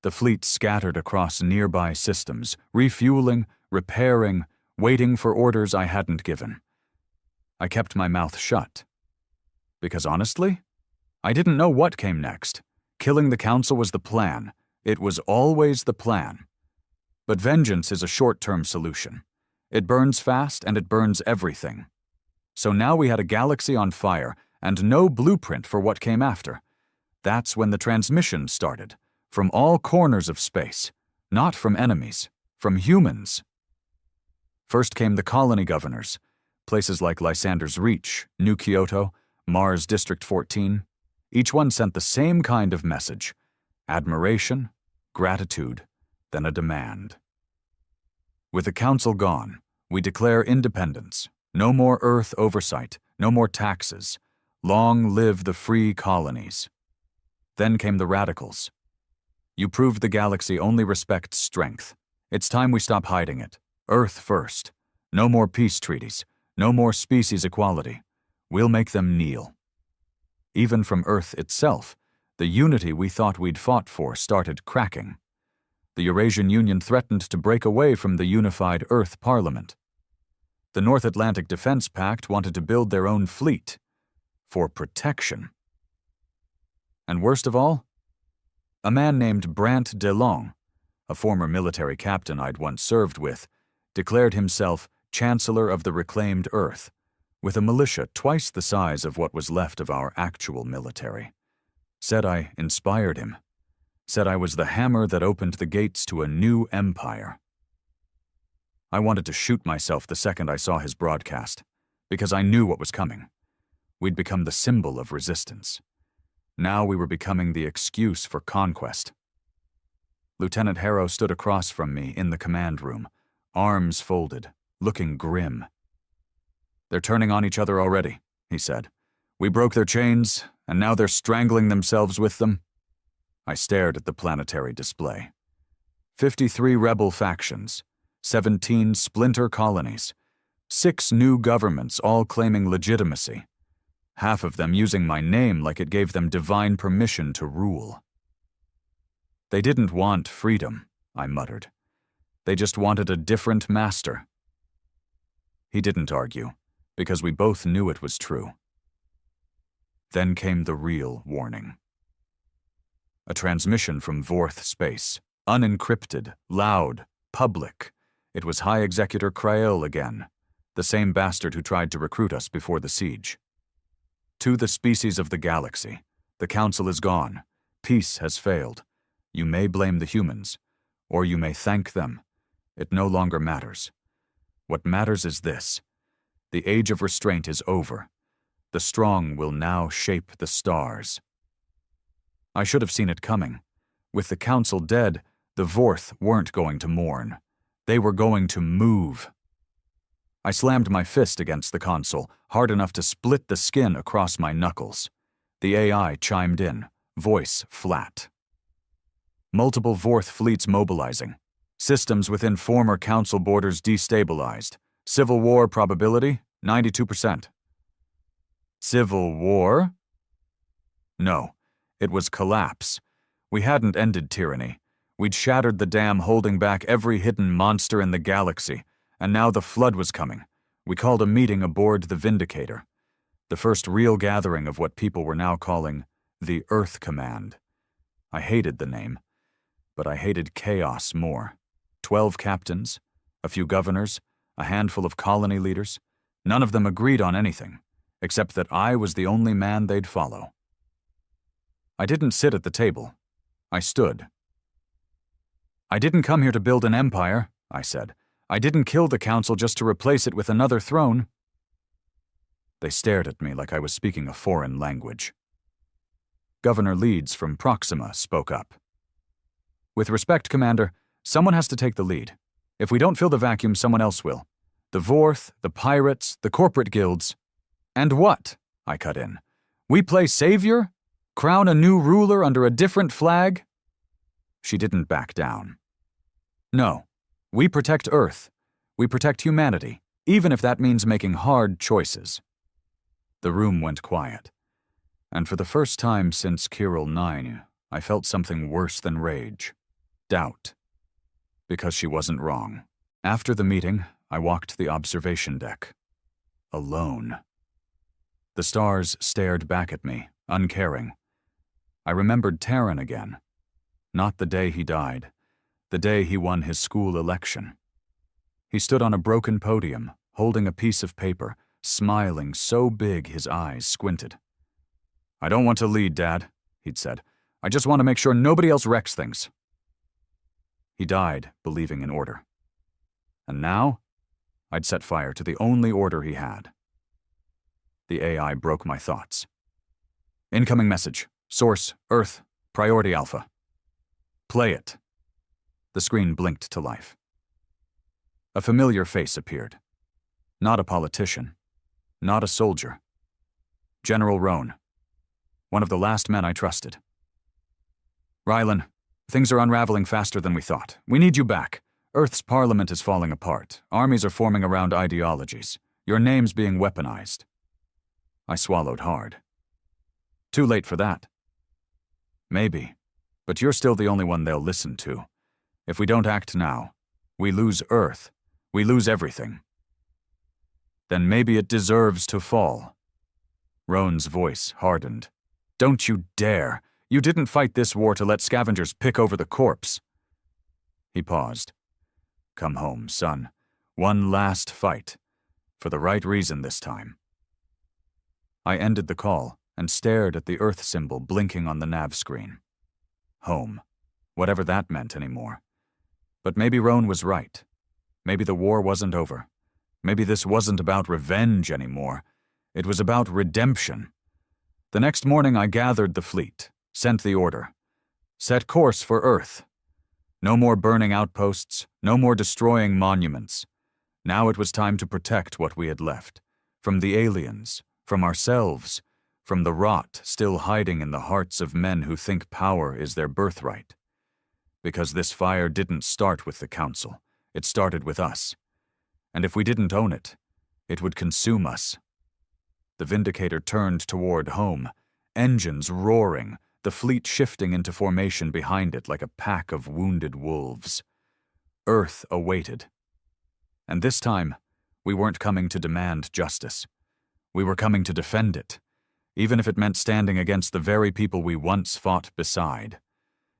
The fleet scattered across nearby systems, refueling, repairing, waiting for orders I hadn't given. I kept my mouth shut. Because honestly, I didn't know what came next. Killing the Council was the plan. It was always the plan. But vengeance is a short-term solution. It burns fast and it burns everything. So now we had a galaxy on fire and no blueprint for what came after. That's when the transmission started, from all corners of space, not from enemies, from humans. First came the colony governors, places like Lysander's Reach, New Kyoto, Mars District 14. Each one sent the same kind of message: admiration, gratitude, then a demand. With the Council gone, we declare independence. No more Earth oversight, no more taxes. Long live the free colonies. Then came the radicals. You proved the galaxy only respects strength. It's time we stop hiding it. Earth first. No more peace treaties. No more species equality. We'll make them kneel. Even from Earth itself, the unity we thought we'd fought for started cracking. The Eurasian Union threatened to break away from the unified Earth Parliament. The North Atlantic Defense Pact wanted to build their own fleet. For protection. And worst of all, a man named Brant DeLong, a former military captain I'd once served with, declared himself Chancellor of the Reclaimed Earth, with a militia twice the size of what was left of our actual military. Said I inspired him. Said I was the hammer that opened the gates to a new empire. I wanted to shoot myself the second I saw his broadcast, because I knew what was coming. We'd become the symbol of resistance. Now we were becoming the excuse for conquest. Lieutenant Harrow stood across from me in the command room, arms folded, looking grim. "They're turning on each other already," he said. "We broke their chains, and now they're strangling themselves with them." I stared at the planetary display. 53 rebel factions, 17 splinter colonies, 6 new governments all claiming legitimacy, half of them using my name like it gave them divine permission to rule. They didn't want freedom, I muttered. They just wanted a different master. He didn't argue, because we both knew it was true. Then came the real warning. A transmission from Vorth space, unencrypted, loud, public. It was High Executor Crael again, the same bastard who tried to recruit us before the siege. "To the species of the galaxy, the Council is gone. Peace has failed. You may blame the humans, or you may thank them. It no longer matters. What matters is this. The age of restraint is over. The strong will now shape the stars." I should have seen it coming. With the Council dead, the Vorth weren't going to mourn. They were going to move. I slammed my fist against the console, hard enough to split the skin across my knuckles. The AI chimed in, voice flat. "Multiple Vorth fleets mobilizing. Systems within former Council borders destabilized. Civil war probability, 92%. Civil war? No, it was collapse. We hadn't ended tyranny. We'd shattered the dam holding back every hidden monster in the galaxy, and now the flood was coming. We called a meeting aboard the Vindicator. The first real gathering of what people were now calling the Earth Command. I hated the name, but I hated chaos more. 12 captains, a few governors, a handful of colony leaders. None of them agreed on anything, except that I was the only man they'd follow. I didn't sit at the table. I stood. "I didn't come here to build an empire," I said. "I didn't kill the Council just to replace it with another throne." They stared at me like I was speaking a foreign language. Governor Leeds from Proxima spoke up. "With respect, Commander, someone has to take the lead. If we don't fill the vacuum, someone else will. The Vorth, the pirates, the corporate guilds." "And what?" I cut in. "We play savior? Crown a new ruler under a different flag?" She didn't back down. "No. We protect Earth. We protect humanity, even if that means making hard choices." The room went quiet. And for the first time since Kirill 9, I felt something worse than rage. Doubt. Because she wasn't wrong. After the meeting, I walked the observation deck. Alone. The stars stared back at me, uncaring. I remembered Terran again. Not the day he died, the day he won his school election. He stood on a broken podium, holding a piece of paper, smiling so big his eyes squinted. "I don't want to lead, Dad," he'd said. "I just want to make sure nobody else wrecks things." He died believing in order. And now, I'd set fire to the only order he had. The AI broke my thoughts. "Incoming message. Source, Earth, Priority Alpha." "Play it." The screen blinked to life. A familiar face appeared. Not a politician. Not a soldier. General Roan. One of the last men I trusted. "Rylan, things are unraveling faster than we thought. We need you back. Earth's parliament is falling apart. Armies are forming around ideologies. Your name's being weaponized." I swallowed hard. "Too late for that." "Maybe, but you're still the only one they'll listen to. If we don't act now, we lose Earth. We lose everything." "Then maybe it deserves to fall." Roan's voice hardened. "Don't you dare! You didn't fight this war to let scavengers pick over the corpse." He paused. "Come home, son. One last fight. For the right reason this time." I ended the call and stared at the Earth symbol blinking on the nav screen. Home. Whatever that meant anymore. But maybe Roan was right. Maybe the war wasn't over. Maybe this wasn't about revenge anymore. It was about redemption. The next morning I gathered the fleet, sent the order. Set course for Earth. No more burning outposts, no more destroying monuments. Now it was time to protect what we had left. From the aliens, from ourselves, from the rot still hiding in the hearts of men who think power is their birthright. Because this fire didn't start with the Council, it started with us. And if we didn't own it, it would consume us. The Vindicator turned toward home, engines roaring, the fleet shifting into formation behind it like a pack of wounded wolves. Earth awaited. And this time, we weren't coming to demand justice. We were coming to defend it, even if it meant standing against the very people we once fought beside.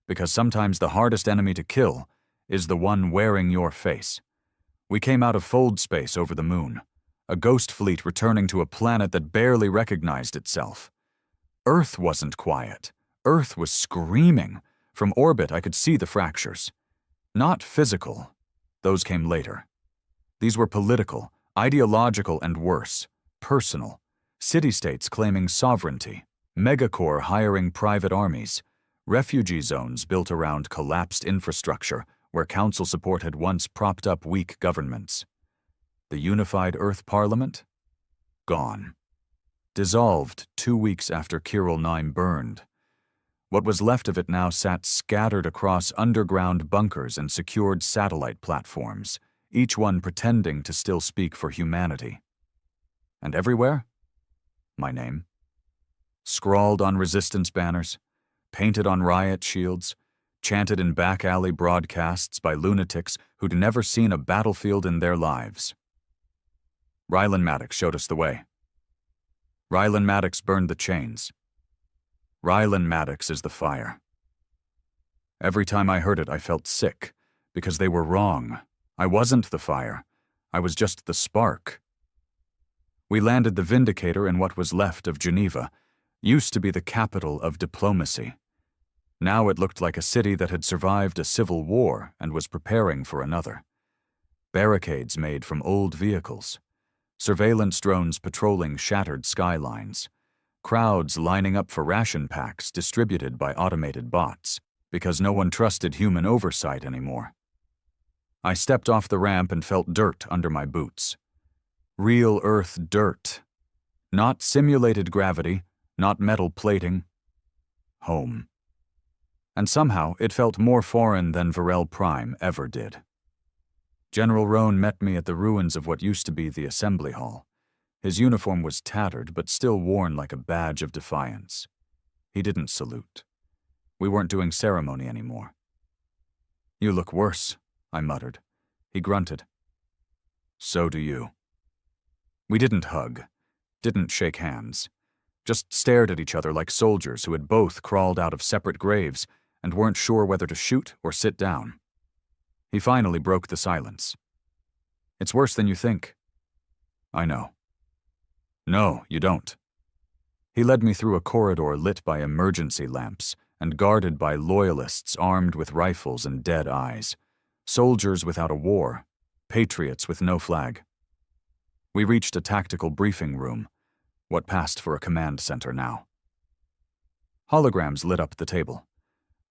Because sometimes the hardest enemy to kill is the one wearing your face. We came out of fold space over the moon, a ghost fleet returning to a planet that barely recognized itself. Earth wasn't quiet. Earth was screaming. From orbit, I could see the fractures. Not physical. Those came later. These were political, ideological, and worse, personal. City-states claiming sovereignty, megacorps hiring private armies, refugee zones built around collapsed infrastructure where council support had once propped up weak governments. The unified Earth Parliament? Gone. Dissolved 2 weeks after Kirill 9 burned. What was left of it now sat scattered across underground bunkers and secured satellite platforms, each one pretending to still speak for humanity. And everywhere? My name. Scrawled on resistance banners, painted on riot shields, chanted in back alley broadcasts by lunatics who'd never seen a battlefield in their lives. Rylan Maddox showed us the way. Rylan Maddox burned the chains. Rylan Maddox is the fire. Every time I heard it, I felt sick, because they were wrong. I wasn't the fire. I was just the spark. We landed the Vindicator in what was left of Geneva, used to be the capital of diplomacy. Now it looked like a city that had survived a civil war and was preparing for another. Barricades made from old vehicles. Surveillance drones patrolling shattered skylines. Crowds lining up for ration packs distributed by automated bots, because no one trusted human oversight anymore. I stepped off the ramp and felt dirt under my boots. Real Earth dirt. Not simulated gravity, not metal plating. Home. And somehow it felt more foreign than Varel Prime ever did. General Roan met me at the ruins of what used to be the assembly hall. His uniform was tattered but still worn like a badge of defiance. He didn't salute. We weren't doing ceremony anymore. "You look worse," I muttered. He grunted. "So do you." We didn't hug, didn't shake hands, just stared at each other like soldiers who had both crawled out of separate graves and weren't sure whether to shoot or sit down. He finally broke the silence. "It's worse than you think." "I know." "No, you don't." He led me through a corridor lit by emergency lamps and guarded by loyalists armed with rifles and dead eyes, soldiers without a war, patriots with no flag. We reached a tactical briefing room, what passed for a command center now. Holograms lit up the table.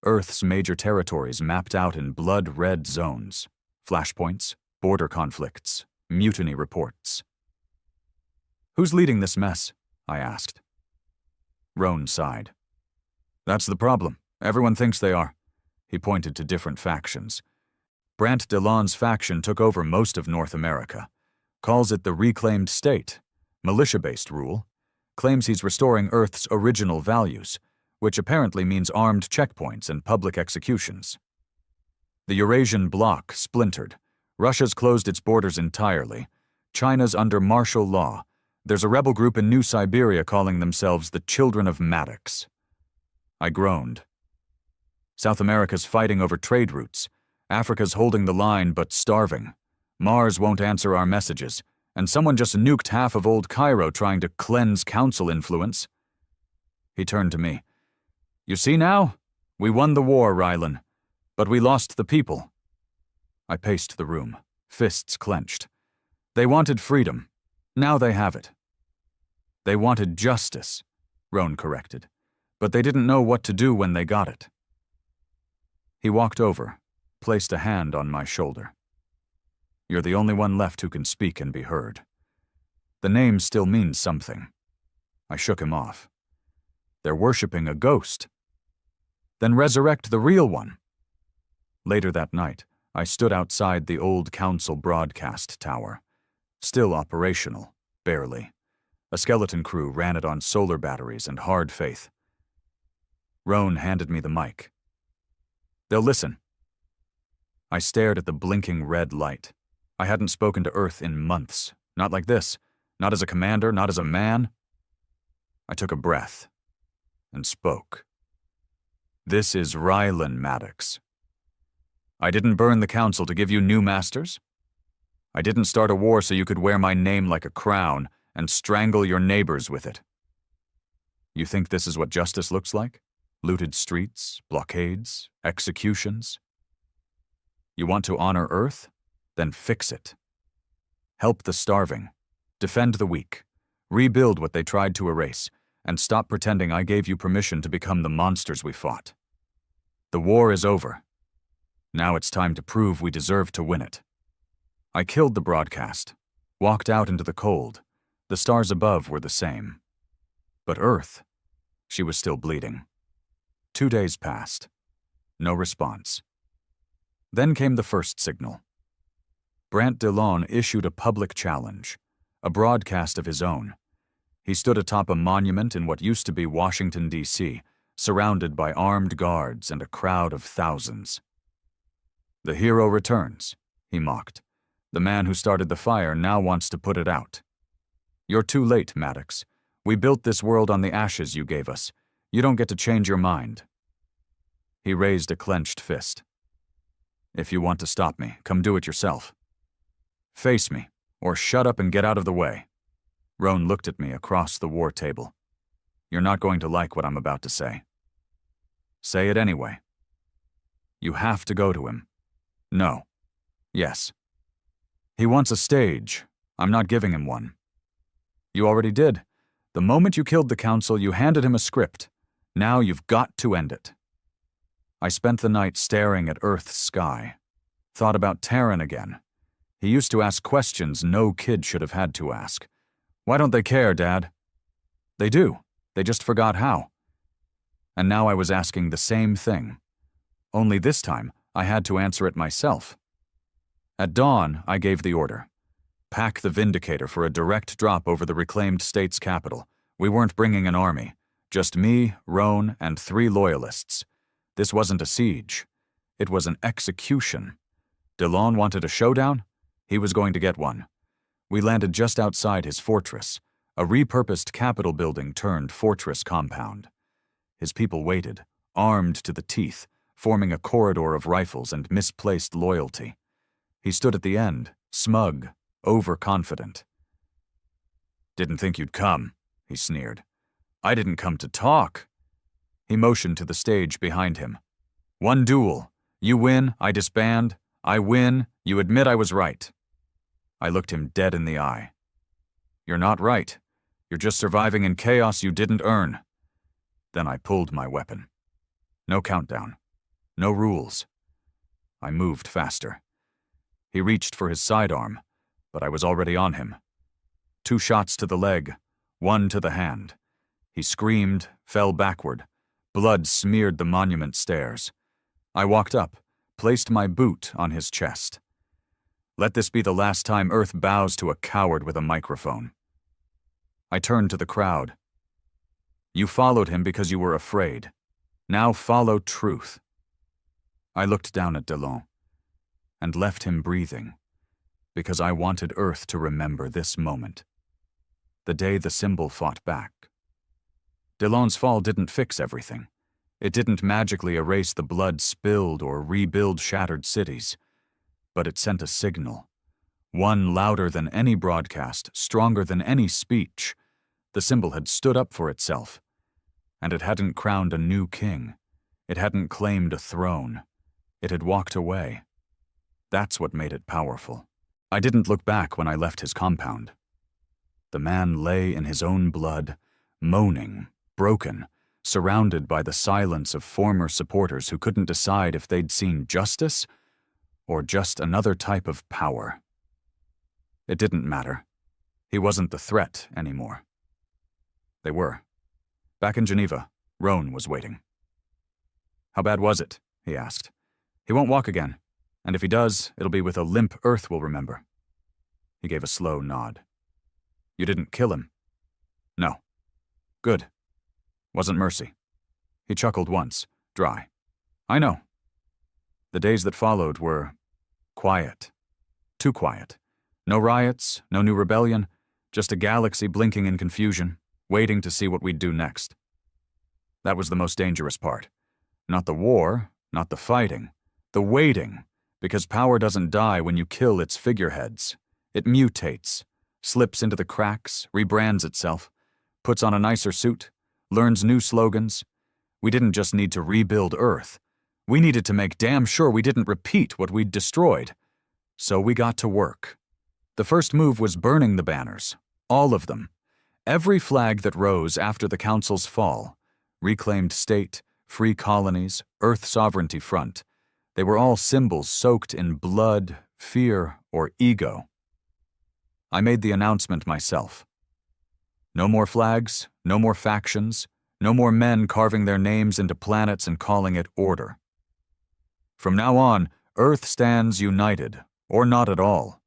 Earth's major territories mapped out in blood-red zones, flashpoints, border conflicts, mutiny reports. "Who's leading this mess?" I asked. Roan sighed. "That's the problem. Everyone thinks they are." He pointed to different factions. Brant DeLon's faction took over most of North America, calls it the Reclaimed State, militia-based rule, claims he's restoring Earth's original values, which apparently means armed checkpoints and public executions. The Eurasian bloc splintered. Russia's closed its borders entirely. China's under martial law. There's a rebel group in New Siberia calling themselves the Children of Maddox. I groaned. South America's fighting over trade routes. Africa's holding the line but starving. Mars won't answer our messages, and someone just nuked half of old Cairo trying to cleanse council influence. He turned to me. "You see now? We won the war, Rylan, but we lost the people." I paced the room, fists clenched. They wanted freedom. Now they have it. "They wanted justice," Roan corrected, "but they didn't know what to do when they got it." He walked over, placed a hand on my shoulder. "You're the only one left who can speak and be heard. The name still means something." I shook him off. "They're worshipping a ghost." "Then resurrect the real one." Later that night, I stood outside the old council broadcast tower. Still operational, barely. A skeleton crew ran it on solar batteries and hard faith. Roan handed me the mic. "They'll listen." I stared at the blinking red light. I hadn't spoken to Earth in months. Not like this. Not as a commander, not as a man. I took a breath and spoke. "This is Rylan Maddox. I didn't burn the council to give you new masters. I didn't start a war so you could wear my name like a crown and strangle your neighbors with it. You think this is what justice looks like? Looted streets, blockades, executions? You want to honor Earth? Then fix it. Help the starving. Defend the weak. Rebuild what they tried to erase, and stop pretending I gave you permission to become the monsters we fought. The war is over. Now it's time to prove we deserve to win it." I killed the broadcast, walked out into the cold. The stars above were the same. But Earth, she was still bleeding. 2 days passed. No response. Then came the first signal. Brant DeLon issued a public challenge, a broadcast of his own. He stood atop a monument in what used to be Washington, D.C., surrounded by armed guards and a crowd of thousands. "The hero returns," he mocked. "The man who started the fire now wants to put it out. You're too late, Maddox. We built this world on the ashes you gave us. You don't get to change your mind." He raised a clenched fist. "If you want to stop me, come do it yourself. Face me, or shut up and get out of the way." Roan looked at me across the war table. "You're not going to like what I'm about to say." "Say it anyway." "You have to go to him." "No." "Yes." "He wants a stage. I'm not giving him one." "You already did. The moment you killed the council, you handed him a script. Now you've got to end it." I spent the night staring at Earth's sky. Thought about Terran again. He used to ask questions no kid should have had to ask. "Why don't they care, Dad?" "They do. They just forgot how." And now I was asking the same thing. Only this time, I had to answer it myself. At dawn, I gave the order. pack the Vindicator for a direct drop over the reclaimed state's capital. We weren't bringing an army. Just me, Roan, and 3 loyalists. This wasn't a siege. It was an execution. DeLon wanted a showdown? He was going to get one. We landed just outside his fortress, a repurposed capitol building turned fortress compound. His people waited, armed to the teeth, forming a corridor of rifles and misplaced loyalty. He stood at the end, smug, overconfident. "Didn't think you'd come," he sneered. "I didn't come to talk." He motioned to the stage behind him. "One duel. You win, I disband. I win, you admit I was right." I looked him dead in the eye. "You're not right. You're just surviving in chaos you didn't earn." Then I pulled my weapon. No countdown. No rules. I moved faster. He reached for his sidearm, but I was already on him. 2 shots to the leg, 1 to the hand. He screamed, fell backward. Blood smeared the monument stairs. I walked up, placed my boot on his chest. Let this be the last time Earth bows to a coward with a microphone. I turned to the crowd. You followed him because you were afraid. Now follow truth. I looked down at DeLon and left him breathing, because I wanted Earth to remember this moment, the day the symbol fought back. DeLon's fall didn't fix everything. It didn't magically erase the blood spilled or rebuild shattered cities, but it sent a signal, one louder than any broadcast, stronger than any speech. The symbol had stood up for itself, and it hadn't crowned a new king. It hadn't claimed a throne. It had walked away. That's what made it powerful. I didn't look back when I left his compound. The man lay in his own blood, moaning, broken, surrounded by the silence of former supporters who couldn't decide if they'd seen justice or just another type of power. It didn't matter. He wasn't the threat anymore. They were. Back in Geneva, Roan was waiting. "How bad was it?" he asked. "He won't walk again, and if he does, it'll be with a limp Earth will remember." He gave a slow nod. "You didn't kill him?" "No." "Good. Wasn't mercy." He chuckled once, dry. "I know." The days that followed were quiet. Too quiet. No riots, no new rebellion, just a galaxy blinking in confusion, waiting to see what we'd do next. That was the most dangerous part. Not the war, not the fighting, the waiting, because power doesn't die when you kill its figureheads. It mutates, slips into the cracks, rebrands itself, puts on a nicer suit, learns new slogans. We didn't just need to rebuild Earth. We needed to make damn sure we didn't repeat what we'd destroyed. So we got to work. The first move was burning the banners, all of them. Every flag that rose after the Council's fall, reclaimed state, free colonies, Earth Sovereignty Front, they were all symbols soaked in blood, fear, or ego. I made the announcement myself. No more flags, no more factions, no more men carving their names into planets and calling it order. From now on, Earth stands united, or not at all.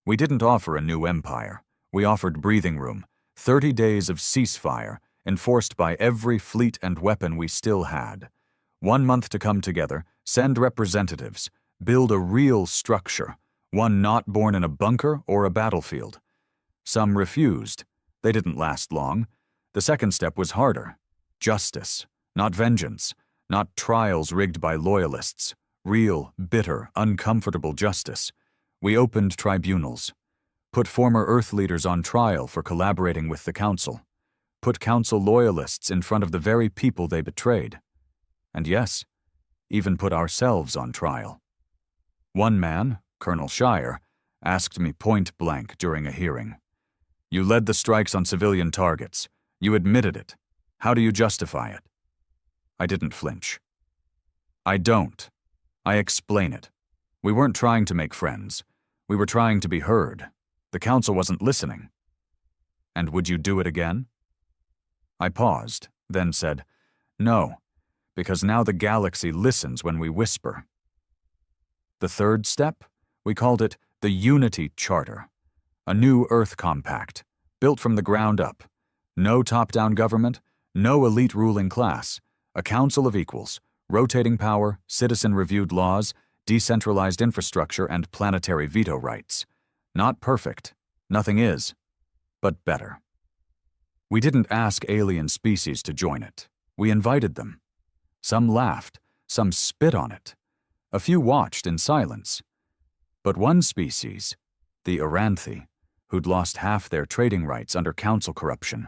We didn't offer a new empire. We offered breathing room, 30 days of ceasefire, enforced by every fleet and weapon we still had. 1 month to come together, send representatives, build a real structure, one not born in a bunker or a battlefield. Some refused. They didn't last long. The second step was harder. Justice, not vengeance, not trials rigged by loyalists. Real, bitter, uncomfortable justice. We opened tribunals. Put former Earth leaders on trial for collaborating with the Council. Put Council loyalists in front of the very people they betrayed. And yes, even put ourselves on trial. One man, Colonel Shire, asked me point blank during a hearing. "You led the strikes on civilian targets. You admitted it. How do you justify it?" I didn't flinch. I don't. I explain it. We weren't trying to make friends. We were trying to be heard. The Council wasn't listening. "And would you do it again?" I paused, then said, "No, because now the galaxy listens when we whisper." The third step? We called it the Unity Charter, A new Earth compact, built from the ground up. No top-down government, no elite ruling class. A council of equals, rotating power, citizen-reviewed laws, decentralized infrastructure, and planetary veto rights. Not perfect. Nothing is. But better. We didn't ask alien species to join it. We invited them. Some laughed. Some spit on it. A few watched in silence. But one species, the Aranthi, who'd lost half their trading rights under council corruption,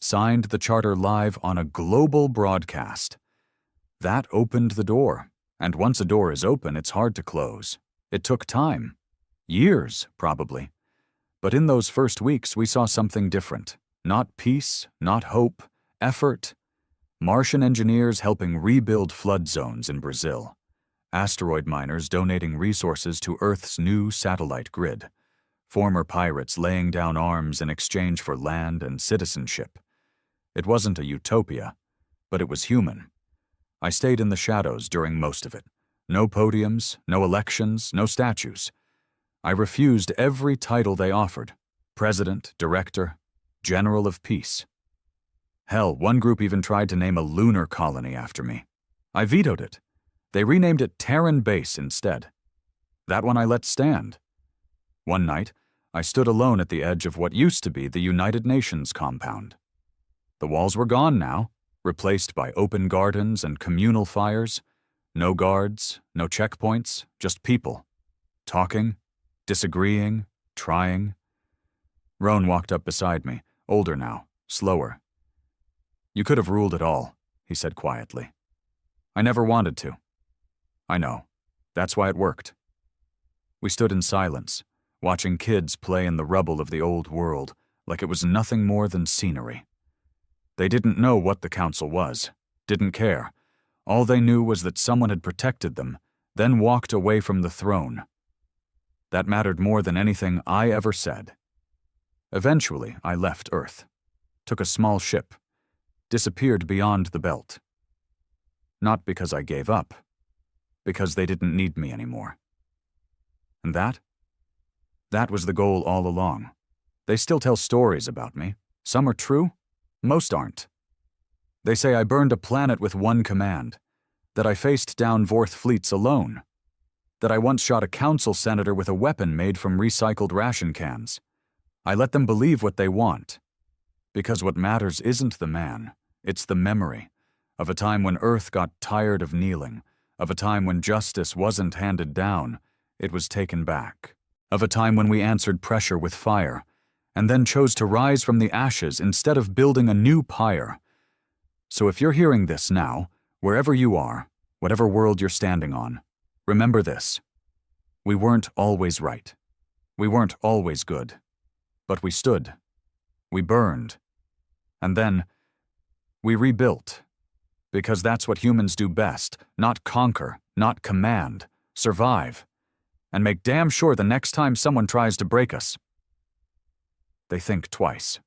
signed the charter live on a global broadcast. That opened the door, and once a door is open, it's hard to close. It took time. Years, probably. But in those first weeks, we saw something different. Not peace, not hope, effort. Martian engineers helping rebuild flood zones in Brazil. Asteroid miners donating resources to Earth's new satellite grid. Former pirates laying down arms in exchange for land and citizenship. It wasn't a utopia, but it was human. I stayed in the shadows during most of it. No podiums, no elections, no statues. I refused every title they offered. President, Director, General of Peace. Hell, one group even tried to name a lunar colony after me. I vetoed it. They renamed it Terran Base instead. That one I let stand. One night, I stood alone at the edge of what used to be the United Nations compound. The walls were gone now, replaced by open gardens and communal fires. No guards, no checkpoints, just people. Talking, disagreeing, trying. Roan walked up beside me, older now, slower. "You could have ruled it all," he said quietly. "I never wanted to." "I know. That's why it worked." We stood in silence, watching kids play in the rubble of the old world like it was nothing more than scenery. They didn't know what the council was, didn't care. All they knew was that someone had protected them, then walked away from the throne. That mattered more than anything I ever said. Eventually, I left Earth, took a small ship, disappeared beyond the belt. Not because I gave up, because they didn't need me anymore. And that was the goal all along. They still tell stories about me. Some are true, most aren't. They say I burned a planet with one command, that I faced down Vorth fleets alone, that I once shot a council senator with a weapon made from recycled ration cans. I let them believe what they want, because what matters isn't the man, it's the memory of a time when Earth got tired of kneeling, of a time when justice wasn't handed down, it was taken back, of a time when we answered pressure with fire, and then chose to rise from the ashes instead of building a new pyre. So if you're hearing this now, wherever you are, whatever world you're standing on, remember this. We weren't always right. We weren't always good. But we stood. We burned. And then we rebuilt. Because that's what humans do best. Not conquer, not command. Survive. And make damn sure the next time someone tries to break us, they think twice.